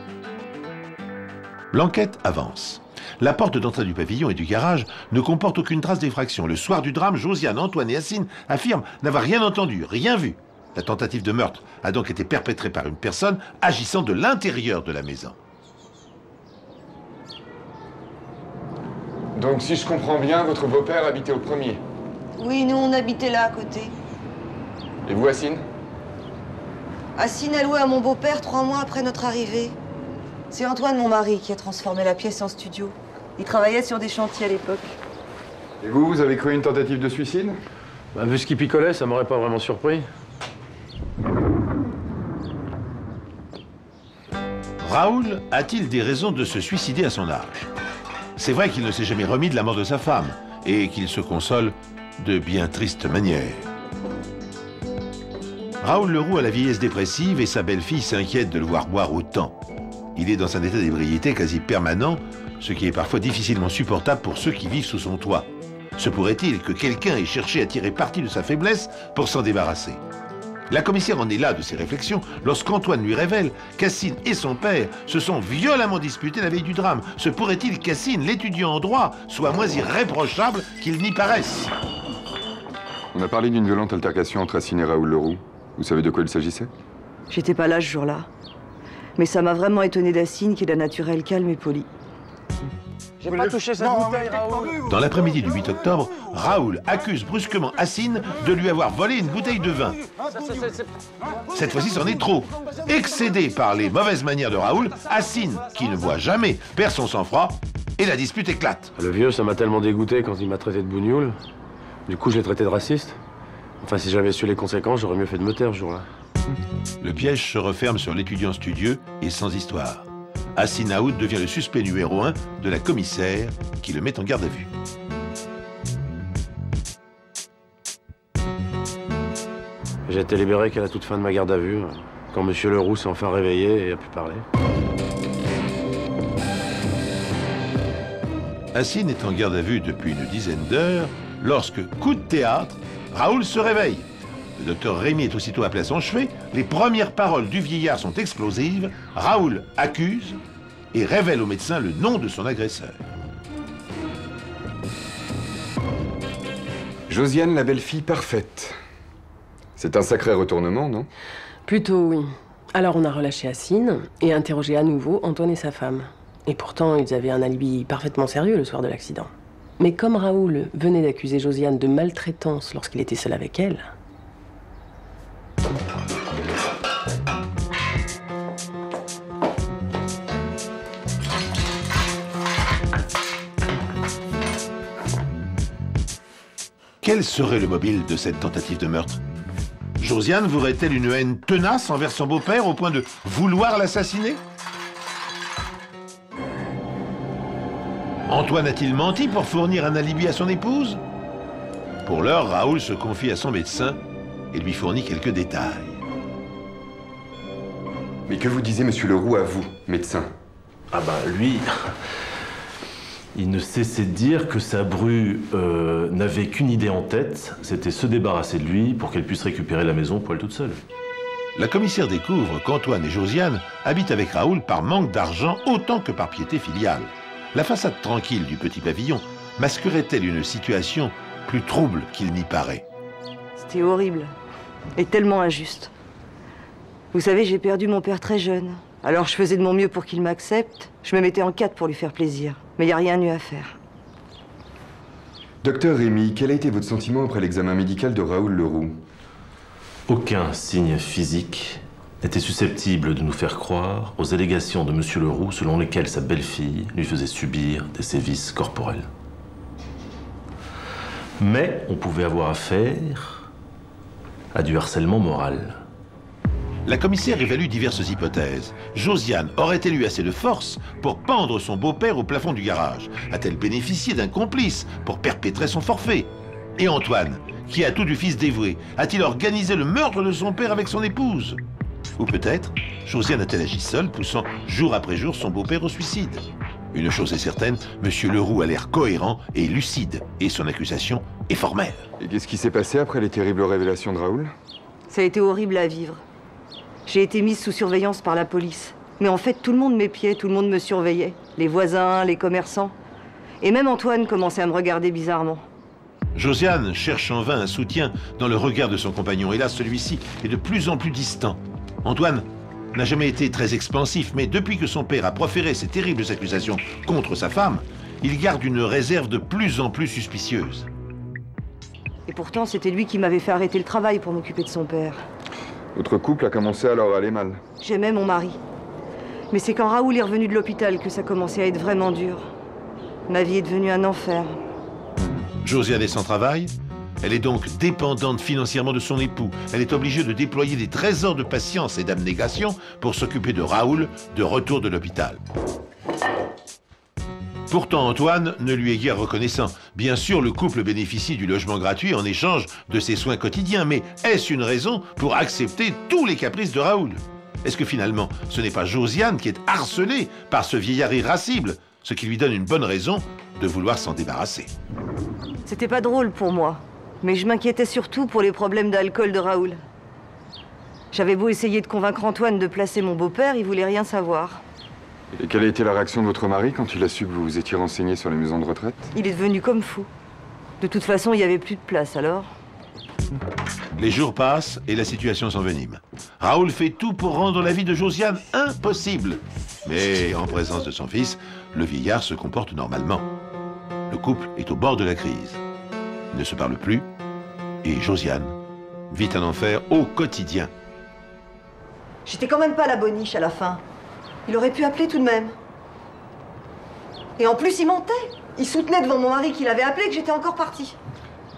Speaker 1: L'enquête avance. La porte d'entrée du pavillon et du garage ne comporte aucune trace d'effraction. Le soir du drame, Josiane, Antoine et Hassine affirment n'avoir rien entendu, rien vu. La tentative de meurtre a donc été perpétrée par une personne agissant de l'intérieur de la maison.
Speaker 3: Donc, si je comprends bien, votre beau-père habitait au premier.
Speaker 23: Oui, nous, on habitait là, à côté.
Speaker 3: Et vous, Hassine?
Speaker 23: Hassine a loué à mon beau-père 3 mois après notre arrivée. C'est Antoine, mon mari, qui a transformé la pièce en studio. Il travaillait sur des chantiers à l'époque.
Speaker 3: Et vous avez cru une tentative de suicide?
Speaker 2: Bah, vu ce qu'il picolait, ça m'aurait pas vraiment surpris.
Speaker 1: Raoul a-t-il des raisons de se suicider à son âge? C'est vrai qu'il ne s'est jamais remis de la mort de sa femme et qu'il se console de bien tristes manières. Raoul Leroux a la vieillesse dépressive et sa belle-fille s'inquiète de le voir boire autant. Il est dans un état d'ébriété quasi permanent, ce qui est parfois difficilement supportable pour ceux qui vivent sous son toit. Se pourrait-il que quelqu'un ait cherché à tirer parti de sa faiblesse pour s'en débarrasser? La commissaire en est là de ses réflexions lorsqu'Antoine lui révèle qu'Assine et son père se sont violemment disputés la veille du drame. Se pourrait-il qu'Assine, l'étudiant en droit, soit moins irréprochable qu'il n'y paraisse?
Speaker 3: On a parlé d'une violente altercation entre Assine et Raoul Leroux. Vous savez de quoi il s'agissait?
Speaker 23: J'étais pas là ce jour-là. Mais ça m'a vraiment étonné d'Assine, qui est d'un naturel calme et poli.
Speaker 13: J'ai pas touché cette bouteille, Raoul.
Speaker 1: Dans l'après-midi du 8 octobre, Raoul accuse brusquement Assine de lui avoir volé une bouteille de vin. Cette fois-ci, c'en est trop. Excédé par les mauvaises manières de Raoul, Assine, qui ne boit jamais, perd son sang-froid et la dispute éclate.
Speaker 2: Le vieux, ça m'a tellement dégoûté quand il m'a traité de bougnoule. Du coup, je l'ai traité de raciste. Enfin, si j'avais su les conséquences, j'aurais mieux fait de me taire ce jour-là.
Speaker 1: Le piège se referme sur l'étudiant studieux et sans histoire. Assine Aoud devient le suspect numéro 1 de la commissaire qui le met en garde à vue.
Speaker 2: J'ai été libéré qu'à la toute fin de ma garde à vue, quand monsieur Leroux s'est enfin réveillé et a pu parler.
Speaker 1: Assine est en garde à vue depuis une dizaine d'heures lorsque, coup de théâtre, Raoul se réveille. Le docteur Rémy est aussitôt appelé à son chevet. Les premières paroles du vieillard sont explosives. Raoul accuse et révèle au médecin le nom de son agresseur.
Speaker 3: Josiane, la belle-fille parfaite. C'est un sacré retournement, non?
Speaker 22: Plutôt, oui. Alors on a relâché Assine et interrogé à nouveau Antoine et sa femme. Et pourtant, ils avaient un alibi parfaitement sérieux le soir de l'accident. Mais comme Raoul venait d'accuser Josiane de maltraitance lorsqu'il était seul avec elle...
Speaker 1: Quel serait le mobile de cette tentative de meurtre? Josiane vouerait-elle une haine tenace envers son beau-père au point de vouloir l'assassiner? Antoine a-t-il menti pour fournir un alibi à son épouse? Pour l'heure, Raoul se confie à son médecin et lui fournit quelques détails.
Speaker 3: Mais que vous disait monsieur Leroux à vous, médecin?
Speaker 16: Ah bah lui, il ne cessait de dire que sa bru n'avait qu'une idée en tête, c'était se débarrasser de lui pour qu'elle puisse récupérer la maison pour elle toute seule.
Speaker 1: La commissaire découvre qu'Antoine et Josiane habitent avec Raoul par manque d'argent autant que par piété filiale. La façade tranquille du petit pavillon masquerait-elle une situation plus trouble qu'il n'y paraît?
Speaker 23: C'était horrible et tellement injuste. Vous savez, j'ai perdu mon père très jeune. Alors je faisais de mon mieux pour qu'il m'accepte. Je me mettais en quatre pour lui faire plaisir. Mais il n'y a rien eu à faire.
Speaker 3: Docteur Rémy, quel a été votre sentiment après l'examen médical de Raoul Leroux?
Speaker 16: Aucun signe physique n'était susceptible de nous faire croire aux allégations de monsieur Leroux selon lesquelles sa belle-fille lui faisait subir des sévices corporels. Mais on pouvait avoir affaire à du harcèlement moral.
Speaker 1: La commissaire évalue diverses hypothèses. Josiane aurait-elle eu assez de force pour pendre son beau-père au plafond du garage? A-t-elle bénéficié d'un complice pour perpétrer son forfait? Et Antoine, qui a tout du fils dévoué, a-t-il organisé le meurtre de son père avec son épouse? Ou peut-être, Josiane a-t-elle agi seule, poussant jour après jour son beau-père au suicide? Une chose est certaine, monsieur Leroux a l'air cohérent et lucide, et son accusation est formelle.
Speaker 3: Et qu'est-ce qui s'est passé après les terribles révélations de Raoul?
Speaker 23: Ça a été horrible à vivre. J'ai été mise sous surveillance par la police. Mais en fait, tout le monde m'épiait, tout le monde me surveillait. Les voisins, les commerçants. Et même Antoine commençait à me regarder bizarrement.
Speaker 1: Josiane cherche en vain un soutien dans le regard de son compagnon. Et là, celui-ci est de plus en plus distant. Antoine n'a jamais été très expansif, mais depuis que son père a proféré ces terribles accusations contre sa femme, il garde une réserve de plus en plus suspicieuse.
Speaker 23: Et pourtant, c'était lui qui m'avait fait arrêter le travail pour m'occuper de son père.
Speaker 3: Votre couple a commencé alors à aller mal.
Speaker 23: J'aimais mon mari. Mais c'est quand Raoul est revenu de l'hôpital que ça commençait à être vraiment dur. Ma vie est devenue un enfer.
Speaker 1: Josiane est sans travail, Elle est donc dépendante financièrement de son époux. Elle est obligée de déployer des trésors de patience et d'abnégation pour s'occuper de Raoul de retour de l'hôpital. Pourtant, Antoine ne lui est guère reconnaissant. Bien sûr, le couple bénéficie du logement gratuit en échange de ses soins quotidiens, mais est-ce une raison pour accepter tous les caprices de Raoul? Est-ce que finalement, ce n'est pas Josiane qui est harcelée par ce vieillard irascible, ce qui lui donne une bonne raison de vouloir s'en débarrasser?
Speaker 23: C'était pas drôle pour moi, mais je m'inquiétais surtout pour les problèmes d'alcool de Raoul. J'avais beau essayer de convaincre Antoine de placer mon beau-père, il voulait rien savoir.
Speaker 3: Et quelle a été la réaction de votre mari quand il a su que vous vous étiez renseigné sur les maisons de retraite?
Speaker 23: Il est devenu comme fou. De toute façon, il n'y avait plus de place, alors.
Speaker 1: Les jours passent et la situation s'envenime. Raoul fait tout pour rendre la vie de Josiane impossible. Mais en présence de son fils, le vieillard se comporte normalement. Le couple est au bord de la crise. Ils ne se parlent plus et Josiane vit un enfer au quotidien.
Speaker 23: J'étais quand même pas la boniche à la fin. Il aurait pu appeler tout de même. Et en plus, il mentait. Il soutenait devant mon mari qu'il avait appelé que j'étais encore partie.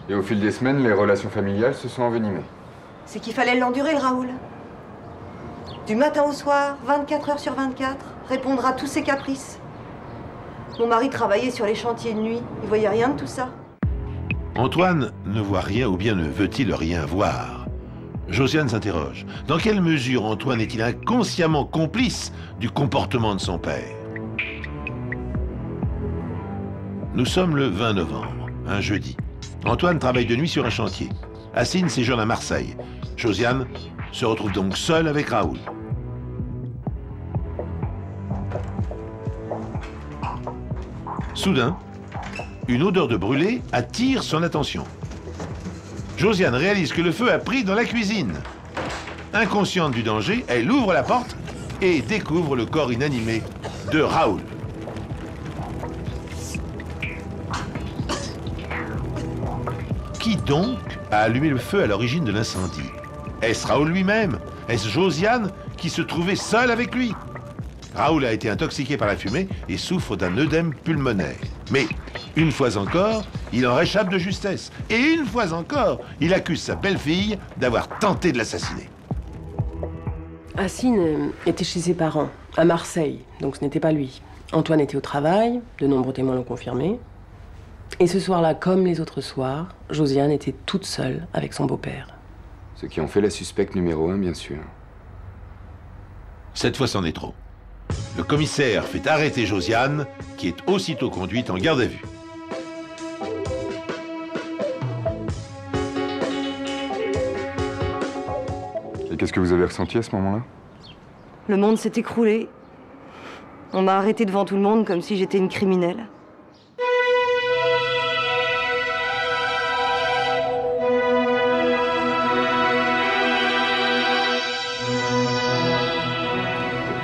Speaker 3: Et au fil des semaines, les relations familiales se sont envenimées.
Speaker 23: C'est qu'il fallait l'endurer, le Raoul. Du matin au soir, 24 heures sur 24, répondre à tous ses caprices. Mon mari travaillait sur les chantiers de nuit. Il voyait rien de tout ça.
Speaker 1: Antoine ne voit rien ou bien ne veut-il rien voir? Josiane s'interroge. Dans quelle mesure Antoine est-il inconsciemment complice du comportement de son père? Nous sommes le 20 novembre, un jeudi. Antoine travaille de nuit sur un chantier. Assine séjourne à Marseille. Josiane se retrouve donc seule avec Raoul. Soudain, une odeur de brûlé attire son attention. Josiane réalise que le feu a pris dans la cuisine. Inconsciente du danger, elle ouvre la porte et découvre le corps inanimé de Raoul. Qui donc a allumé le feu à l'origine de l'incendie? Est-ce Raoul lui-même? Est-ce Josiane qui se trouvait seule avec lui? Raoul a été intoxiqué par la fumée et souffre d'un œdème pulmonaire. Mais, une fois encore, il en réchappe de justesse. Et une fois encore, il accuse sa belle-fille d'avoir tenté de l'assassiner.
Speaker 22: Assine était chez ses parents, à Marseille, donc ce n'était pas lui. Antoine était au travail, de nombreux témoins l'ont confirmé. Et ce soir-là, comme les autres soirs, Josiane était toute seule avec son beau-père.
Speaker 3: Ce qui en fait la suspecte numéro 1, bien sûr.
Speaker 1: Cette fois, c'en est trop. Le commissaire fait arrêter Josiane, qui est aussitôt conduite en garde à vue.
Speaker 3: Et qu'est-ce que vous avez ressenti à ce moment-là?
Speaker 23: Le monde s'est écroulé. On m'a arrêtée devant tout le monde comme si j'étais une criminelle.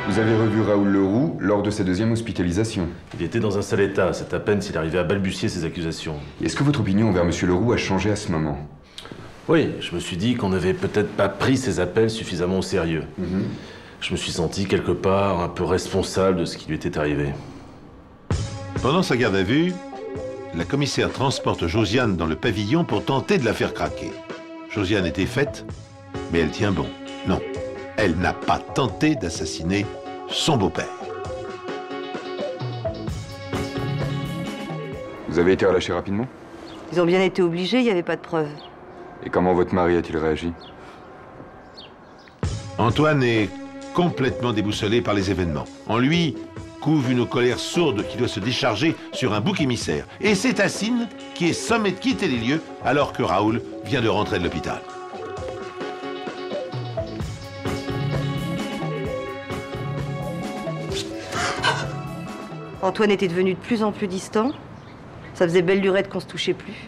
Speaker 3: Vous avez revu Raoul Leroux lors de sa deuxième hospitalisation.
Speaker 16: Il était dans un sale état, c'est à peine s'il arrivait à balbutier ses accusations.
Speaker 3: Est-ce que votre opinion envers M. Leroux a changé à ce moment?
Speaker 16: Oui, je me suis dit qu'on n'avait peut-être pas pris ses appels suffisamment au sérieux. Je me suis senti quelque part un peu responsable de ce qui lui était arrivé.
Speaker 1: Pendant sa garde à vue, la commissaire transporte Josiane dans le pavillon pour tenter de la faire craquer. Josiane était faite, mais elle tient bon. Non, elle n'a pas tenté d'assassiner son beau-père.
Speaker 3: Vous avez été relâché rapidement?
Speaker 23: Ils ont bien été obligés, il n'y avait pas de preuves.
Speaker 3: Et comment votre mari a-t-il réagi?
Speaker 1: Antoine est complètement déboussolé par les événements. En lui couve une colère sourde qui doit se décharger sur un bouc émissaire. Et c'est Assine qui est sommé de quitter les lieux alors que Raoul vient de rentrer de l'hôpital.
Speaker 23: Antoine était devenu de plus en plus distant. Ça faisait belle lurette qu'on se touchait plus.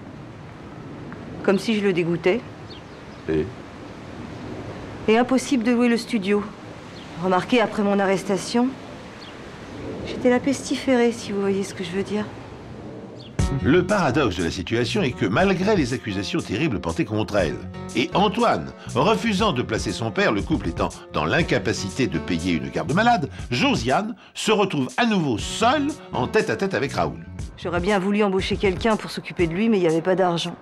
Speaker 23: Comme si je le dégoûtais. Et impossible de louer le studio. Remarquez, après mon arrestation, j'étais la pestiférée, si vous voyez ce que je veux dire.
Speaker 1: Le paradoxe de la situation est que malgré les accusations terribles portées contre elle, et Antoine refusant de placer son père, le couple étant dans l'incapacité de payer une garde malade, Josiane se retrouve à nouveau seule en tête-à-tête avec Raoul.
Speaker 23: J'aurais bien voulu embaucher quelqu'un pour s'occuper de lui, mais il n'y avait pas d'argent.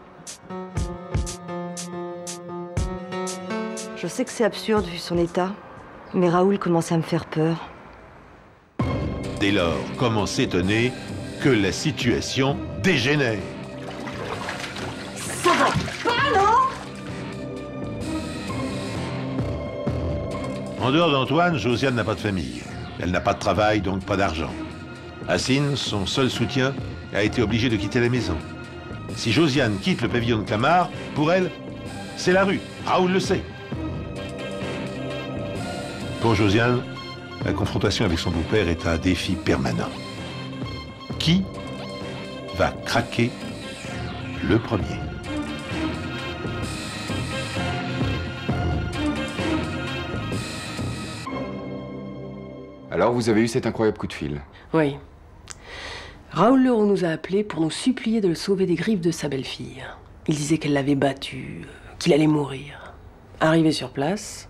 Speaker 23: Je sais que c'est absurde vu son état, mais Raoul commence à me faire peur.
Speaker 1: Dès lors, comment s'étonner que la situation dégénère?
Speaker 23: Ça va pas, non?
Speaker 1: En dehors d'Antoine, Josiane n'a pas de famille. Elle n'a pas de travail, donc pas d'argent. Hassine, son seul soutien, a été obligé de quitter la maison. Si Josiane quitte le pavillon de Clamart, pour elle, c'est la rue. Raoul le sait. Pour Josiane, la confrontation avec son beau-père est un défi permanent. Qui va craquer le premier?
Speaker 3: Alors, vous avez eu cet incroyable coup de fil?
Speaker 22: Oui. Raoul Leroux nous a appelés pour nous supplier de le sauver des griffes de sa belle-fille. Il disait qu'elle l'avait battu, qu'il allait mourir. Arrivé sur place,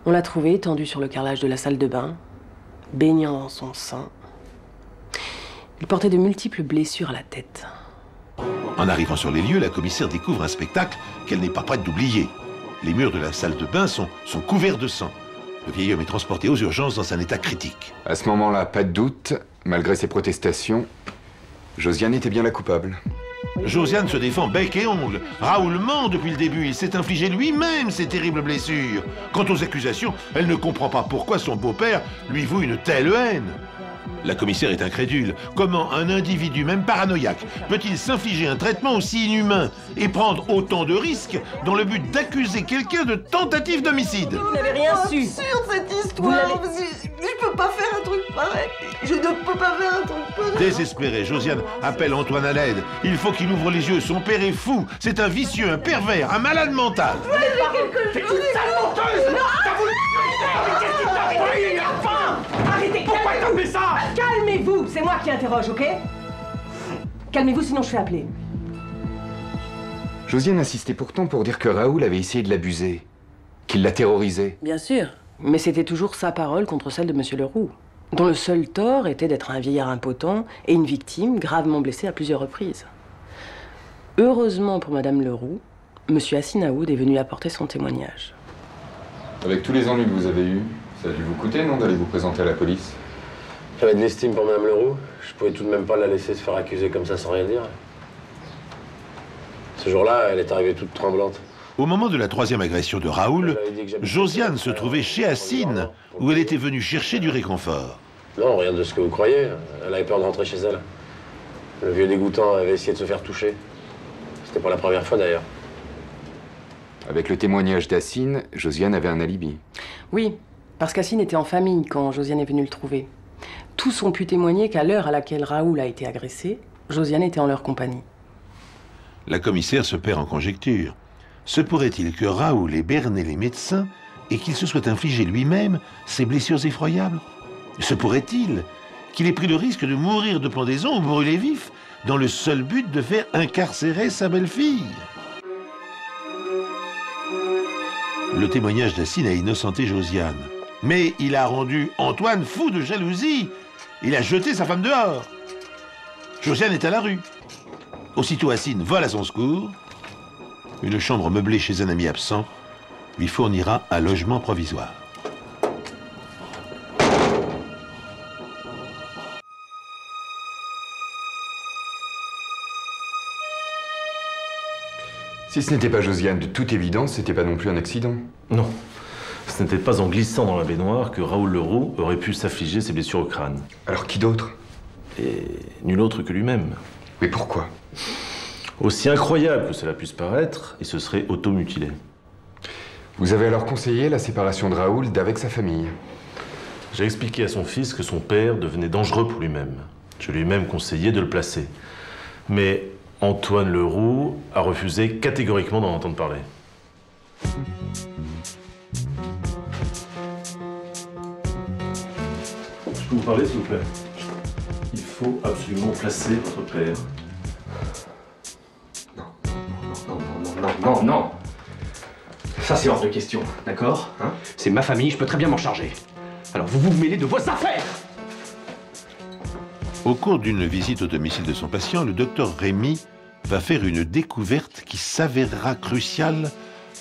Speaker 22: on l'a trouvé étendu sur le carrelage de la salle de bain, baignant dans son sang. Il portait de multiples blessures à la tête.
Speaker 1: En arrivant sur les lieux, la commissaire découvre un spectacle qu'elle n'est pas prête d'oublier. Les murs de la salle de bain sont couverts de sang. Le vieil homme est transporté aux urgences dans un état critique.
Speaker 3: À ce moment-là, pas de doute, malgré ses protestations, Josiane était bien la coupable.
Speaker 1: Josiane se défend bec et ongle. Raoul ment depuis le début. Il s'est infligé lui-même ces terribles blessures. Quant aux accusations, elle ne comprend pas pourquoi son beau-père lui voue une telle haine. La commissaire est incrédule. Comment un individu, même paranoïaque, peut-il s'infliger un traitement aussi inhumain et prendre autant de risques dans le but d'accuser quelqu'un de tentative d'homicide?
Speaker 23: Vous n'avez rien su.
Speaker 4: C'est absurde cette histoire. Je peux pas faire un truc pareil. Je ne peux pas faire un truc pareil.
Speaker 1: Désespérée, Josiane appelle Antoine à l'aide. Il faut qu'il ouvre les yeux. Son père est fou. C'est un vicieux, un pervers, un malade mental.
Speaker 4: C'est une sale menteuse. T'as voulu... Qu'est-ce qui t'a pris?
Speaker 22: Enfin, arrêtez.
Speaker 4: Pourquoi t'as fait ça?
Speaker 22: Calmez-vous, c'est moi qui interroge, ok? Calmez-vous, sinon je fais appeler.
Speaker 3: Josiane insistait pourtant pour dire que Raoul avait essayé de l'abuser, qu'il la terrorisait.
Speaker 22: Bien sûr, mais c'était toujours sa parole contre celle de Monsieur Leroux, dont le seul tort était d'être un vieillard impotent et une victime gravement blessée à plusieurs reprises. Heureusement pour Madame Leroux, Monsieur Hassine-Aoud est venu apporter son témoignage.
Speaker 3: Avec tous les ennuis que vous avez eus, ça a dû vous coûter, non, d'aller vous présenter à la police?
Speaker 2: J'avais de l'estime pour Madame Leroux. Je pouvais tout de même pas la laisser se faire accuser comme ça sans rien dire. Ce jour-là, elle est arrivée toute tremblante.
Speaker 1: Au moment de la troisième agression de Raoul, Josiane se trouvait chez Hassine, où elle était venue chercher du réconfort.
Speaker 2: Non, rien de ce que vous croyez. Elle avait peur de rentrer chez elle. Le vieux dégoûtant avait essayé de se faire toucher. C'était pas la première fois d'ailleurs.
Speaker 3: Avec le témoignage d'Hassine, Josiane avait un alibi.
Speaker 22: Oui, parce qu'Hassine était en famille quand Josiane est venue le trouver. Tous ont pu témoigner qu'à l'heure à laquelle Raoul a été agressé, Josiane était en leur compagnie.
Speaker 1: La commissaire se perd en conjectures. Se pourrait-il que Raoul ait berné les médecins et qu'il se soit infligé lui-même ces blessures effroyables? Se pourrait-il qu'il ait pris le risque de mourir de pendaison ou brûler vif dans le seul but de faire incarcérer sa belle-fille? Le témoignage d'Hassine a innocenté Josiane. Mais il a rendu Antoine fou de jalousie. Il a jeté sa femme dehors. Josiane est à la rue. Aussitôt Hassine vole à son secours. Une chambre meublée chez un ami absent lui fournira un logement provisoire.
Speaker 3: Si ce n'était pas Josiane, de toute évidence, c'était pas non plus un accident.
Speaker 16: Non. Ce n'était pas en glissant dans la baignoire que Raoul Leroux aurait pu s'affliger ses blessures au crâne.
Speaker 3: Alors qui d'autre?
Speaker 16: Et nul autre que lui-même.
Speaker 3: Mais pourquoi?
Speaker 16: Aussi incroyable que cela puisse paraître, il se serait automutilé.
Speaker 3: Vous avez alors conseillé la séparation de Raoul d'avec sa famille?
Speaker 16: J'ai expliqué à son fils que son père devenait dangereux pour lui-même. Je lui ai même conseillé de le placer. Mais Antoine Leroux a refusé catégoriquement d'en entendre parler. Je peux vous parler, s'il vous plaît? Il faut absolument placer votre père.
Speaker 12: Non. Ça, c'est hors de question, d'accord, hein? C'est ma famille, je peux très bien m'en charger. Alors vous vous mêlez de vos affaires!
Speaker 1: Au cours d'une visite au domicile de son patient, le docteur Rémy va faire une découverte qui s'avérera cruciale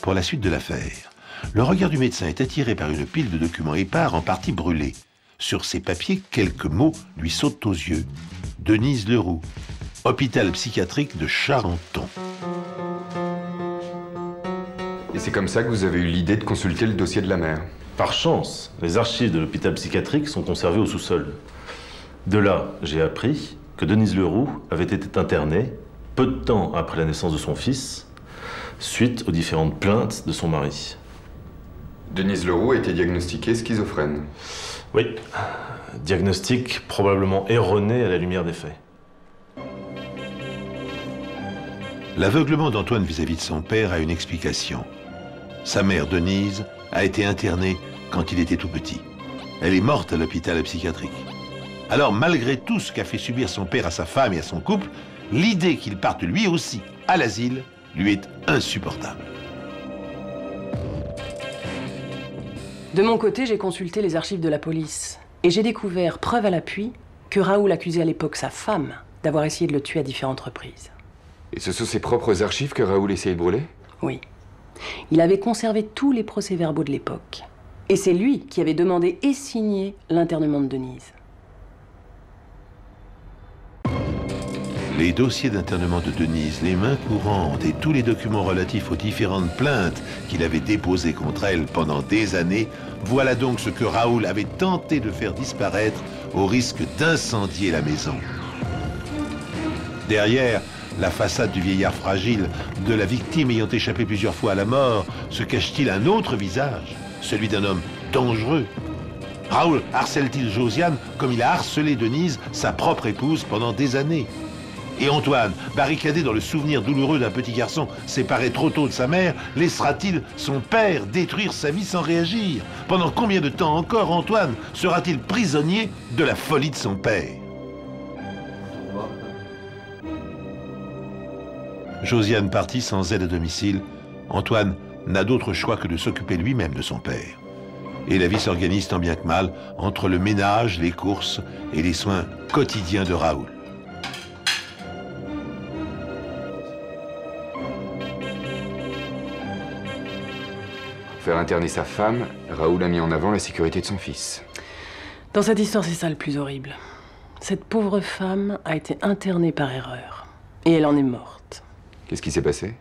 Speaker 1: pour la suite de l'affaire. le regard du médecin est attiré par une pile de documents épars en partie brûlés. Sur ces papiers, quelques mots lui sautent aux yeux. Denise Leroux, hôpital psychiatrique de Charenton.
Speaker 3: Et c'est comme ça que vous avez eu l'idée de consulter le dossier de la mère?
Speaker 16: Par chance, les archives de l'hôpital psychiatrique sont conservées au sous-sol. De là, j'ai appris que Denise Leroux avait été internée peu de temps après la naissance de son fils, suite aux différentes plaintes de son mari.
Speaker 3: Denise Leroux a été diagnostiquée schizophrène.
Speaker 16: Oui, diagnostic probablement erroné à la lumière des faits.
Speaker 1: L'aveuglement d'Antoine vis-à-vis de son père a une explication. Sa mère, Denise, a été internée quand il était tout petit. Elle est morte à l'hôpital psychiatrique. Alors, malgré tout ce qu'a fait subir son père à sa femme et à son couple, l'idée qu'il parte lui aussi à l'asile lui est insupportable.
Speaker 22: De mon côté, j'ai consulté les archives de la police et j'ai découvert, preuve à l'appui, que Raoul accusait à l'époque sa femme d'avoir essayé de le tuer à différentes reprises.
Speaker 3: Et ce sont ses propres archives que Raoul essayait de brûler?
Speaker 22: Oui. Il avait conservé tous les procès-verbaux de l'époque. Et c'est lui qui avait demandé et signé l'internement de Denise.
Speaker 1: Les dossiers d'internement de Denise, les mains courantes et tous les documents relatifs aux différentes plaintes qu'il avait déposées contre elle pendant des années, voilà donc ce que Raoul avait tenté de faire disparaître au risque d'incendier la maison. Derrière la façade du vieillard fragile, de la victime ayant échappé plusieurs fois à la mort, se cache-t-il un autre visage, celui d'un homme dangereux? Raoul harcèle-t-il Josiane comme il a harcelé Denise, sa propre épouse, pendant des années? Et Antoine, barricadé dans le souvenir douloureux d'un petit garçon séparé trop tôt de sa mère, laissera-t-il son père détruire sa vie sans réagir? Pendant combien de temps encore Antoine sera-t-il prisonnier de la folie de son père? Josiane partie sans aide à domicile, Antoine n'a d'autre choix que de s'occuper lui-même de son père. Et la vie s'organise tant bien que mal entre le ménage, les courses et les soins quotidiens de Raoul.
Speaker 3: Pour faire interner sa femme, Raoul a mis en avant la sécurité de son fils.
Speaker 22: Dans cette histoire, c'est ça le plus horrible. Cette pauvre femme a été internée par erreur. Et elle en est morte.
Speaker 3: Qu'est-ce qui s'est passé?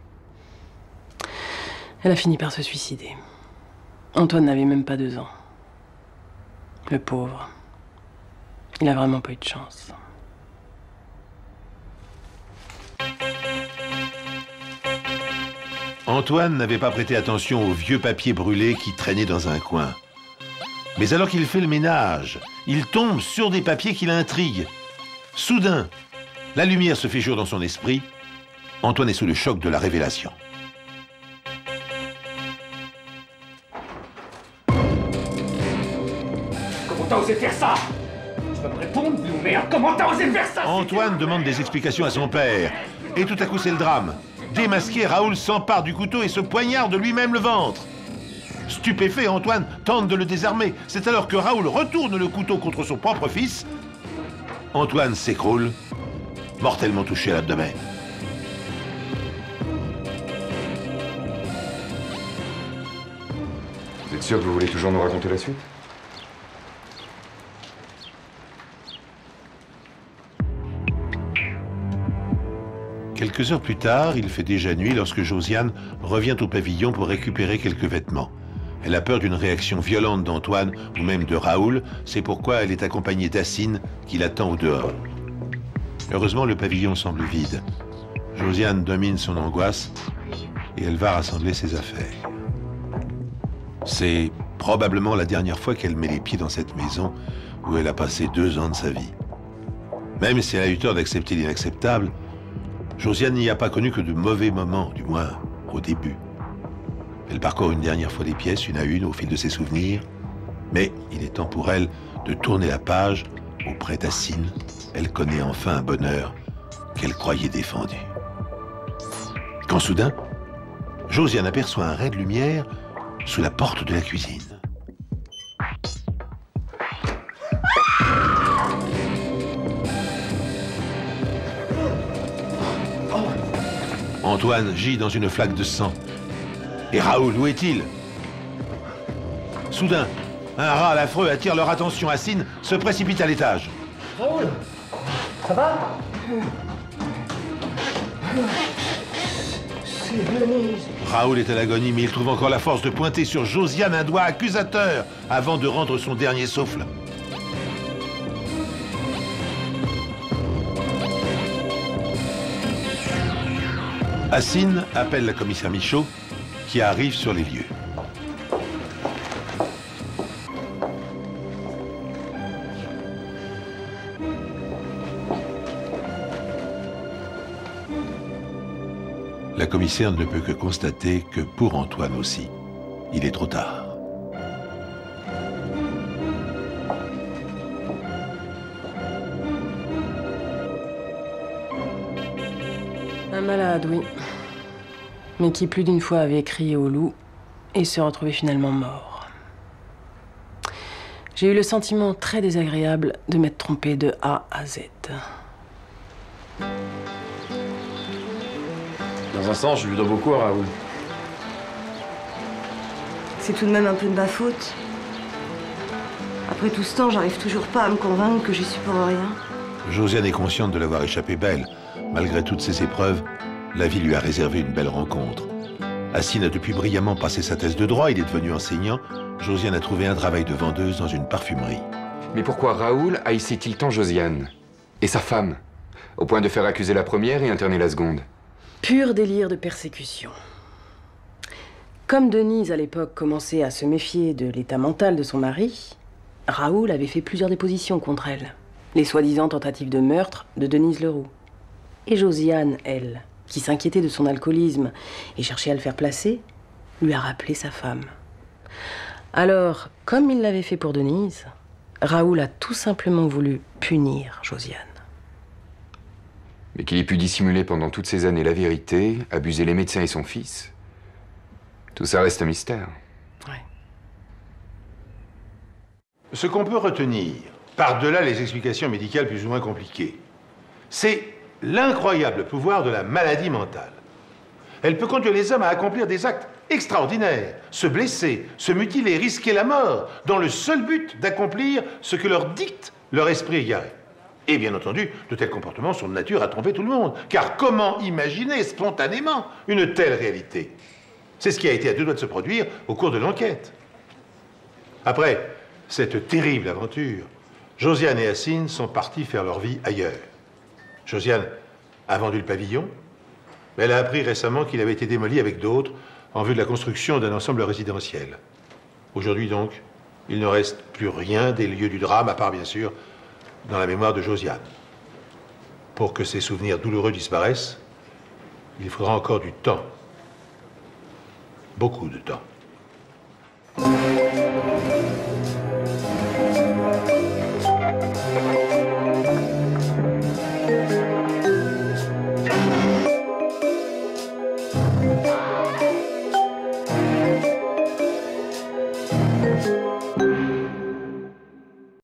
Speaker 22: Elle a fini par se suicider. Antoine n'avait même pas 2 ans. Le pauvre. Il a vraiment pas eu de chance.
Speaker 1: Antoine n'avait pas prêté attention aux vieux papiers brûlés qui traînaient dans un coin. Mais alors qu'il fait le ménage, il tombe sur des papiers qui l'intriguent. Soudain, la lumière se fait jour dans son esprit. Antoine est sous le choc de la révélation.
Speaker 7: Comment t'as osé faire ça? Tu vas me répondre, vieux merde. Comment t'as osé faire ça?
Speaker 1: Antoine demande des explications à son père. Et tout à coup, c'est le drame. Démasqué, Raoul s'empare du couteau et se poignarde lui-même le ventre. Stupéfait, Antoine tente de le désarmer. C'est alors que Raoul retourne le couteau contre son propre fils. Antoine s'écroule, mortellement touché à l'abdomen.
Speaker 3: Vous êtes sûr que vous voulez toujours nous raconter la suite?
Speaker 1: Quelques heures plus tard, il fait déjà nuit lorsque Josiane revient au pavillon pour récupérer quelques vêtements. Elle a peur d'une réaction violente d'Antoine ou même de Raoul, c'est pourquoi elle est accompagnée d'Assine qui l'attend au dehors. Heureusement, le pavillon semble vide. Josiane domine son angoisse et elle va rassembler ses affaires. C'est probablement la dernière fois qu'elle met les pieds dans cette maison où elle a passé 2 ans de sa vie. Même si elle a eu tort d'accepter l'inacceptable, Josiane n'y a pas connu que de mauvais moments, du moins au début. Elle parcourt une dernière fois les pièces, une à une, au fil de ses souvenirs. Mais il est temps pour elle de tourner la page auprès d'Assine. Elle connaît enfin un bonheur qu'elle croyait défendu. Quand soudain, Josiane aperçoit un ray de lumière sous la porte de la cuisine. Antoine gît dans une flaque de sang. Et Raoul, où est-il? Soudain, un râle affreux attire leur attention. Hassine se précipite à l'étage.
Speaker 12: Raoul, ça va? C'est Denise.
Speaker 1: Raoul est à l'agonie, mais il trouve encore la force de pointer sur Josiane un doigt accusateur avant de rendre son dernier souffle. Hassine appelle la commissaire Michaud, qui arrive sur les lieux. La commissaire ne peut que constater que pour Antoine aussi, il est trop tard.
Speaker 22: Un malade, oui. Mais qui plus d'une fois avait crié au loup et se retrouvait finalement mort. J'ai eu le sentiment très désagréable de m'être trompée de A à Z.
Speaker 2: Dans un sens, je lui dois beaucoup à Raoul.
Speaker 23: C'est tout de même un peu de ma faute. Après tout ce temps, j'arrive toujours pas à me convaincre que j'y suis pour rien.
Speaker 1: Josiane est consciente de l'avoir échappé belle. Malgré toutes ces épreuves, la vie lui a réservé une belle rencontre. Hassine a depuis brillamment passé sa thèse de droit, il est devenu enseignant. Josiane a trouvé un travail de vendeuse dans une parfumerie.
Speaker 3: Mais pourquoi Raoul haïssait-il tant Josiane? Et sa femme? Au point de faire accuser la première et interner la seconde?
Speaker 22: Pur délire de persécution. Comme Denise, à l'époque, commençait à se méfier de l'état mental de son mari, Raoul avait fait plusieurs dépositions contre elle. Les soi-disant tentatives de meurtre de Denise Leroux. Et Josiane, elle, qui s'inquiétait de son alcoolisme et cherchait à le faire placer, lui a rappelé sa femme. Alors, comme il l'avait fait pour Denise, Raoul a tout simplement voulu punir Josiane.
Speaker 3: Mais qu'il ait pu dissimuler pendant toutes ces années la vérité, abuser les médecins et son fils, tout ça reste un mystère.
Speaker 1: Ce qu'on peut retenir, par-delà les explications médicales plus ou moins compliquées, c'est l'incroyable pouvoir de la maladie mentale. Elle peut conduire les hommes à accomplir des actes extraordinaires, se blesser, se mutiler, risquer la mort, dans le seul but d'accomplir ce que leur dicte leur esprit égaré. Et bien entendu, de tels comportements sont de nature à tromper tout le monde. Car comment imaginer spontanément une telle réalité? C'est ce qui a été à deux doigts de se produire au cours de l'enquête. Après cette terrible aventure, Josiane et Hassine sont partis faire leur vie ailleurs. Josiane a vendu le pavillon. Elle a appris récemment qu'il avait été démoli avec d'autres en vue de la construction d'un ensemble résidentiel. Aujourd'hui donc, il ne reste plus rien des lieux du drame, à part bien sûr dans la mémoire de Josiane. Pour que ces souvenirs douloureux disparaissent, il faudra encore du temps. Beaucoup de temps.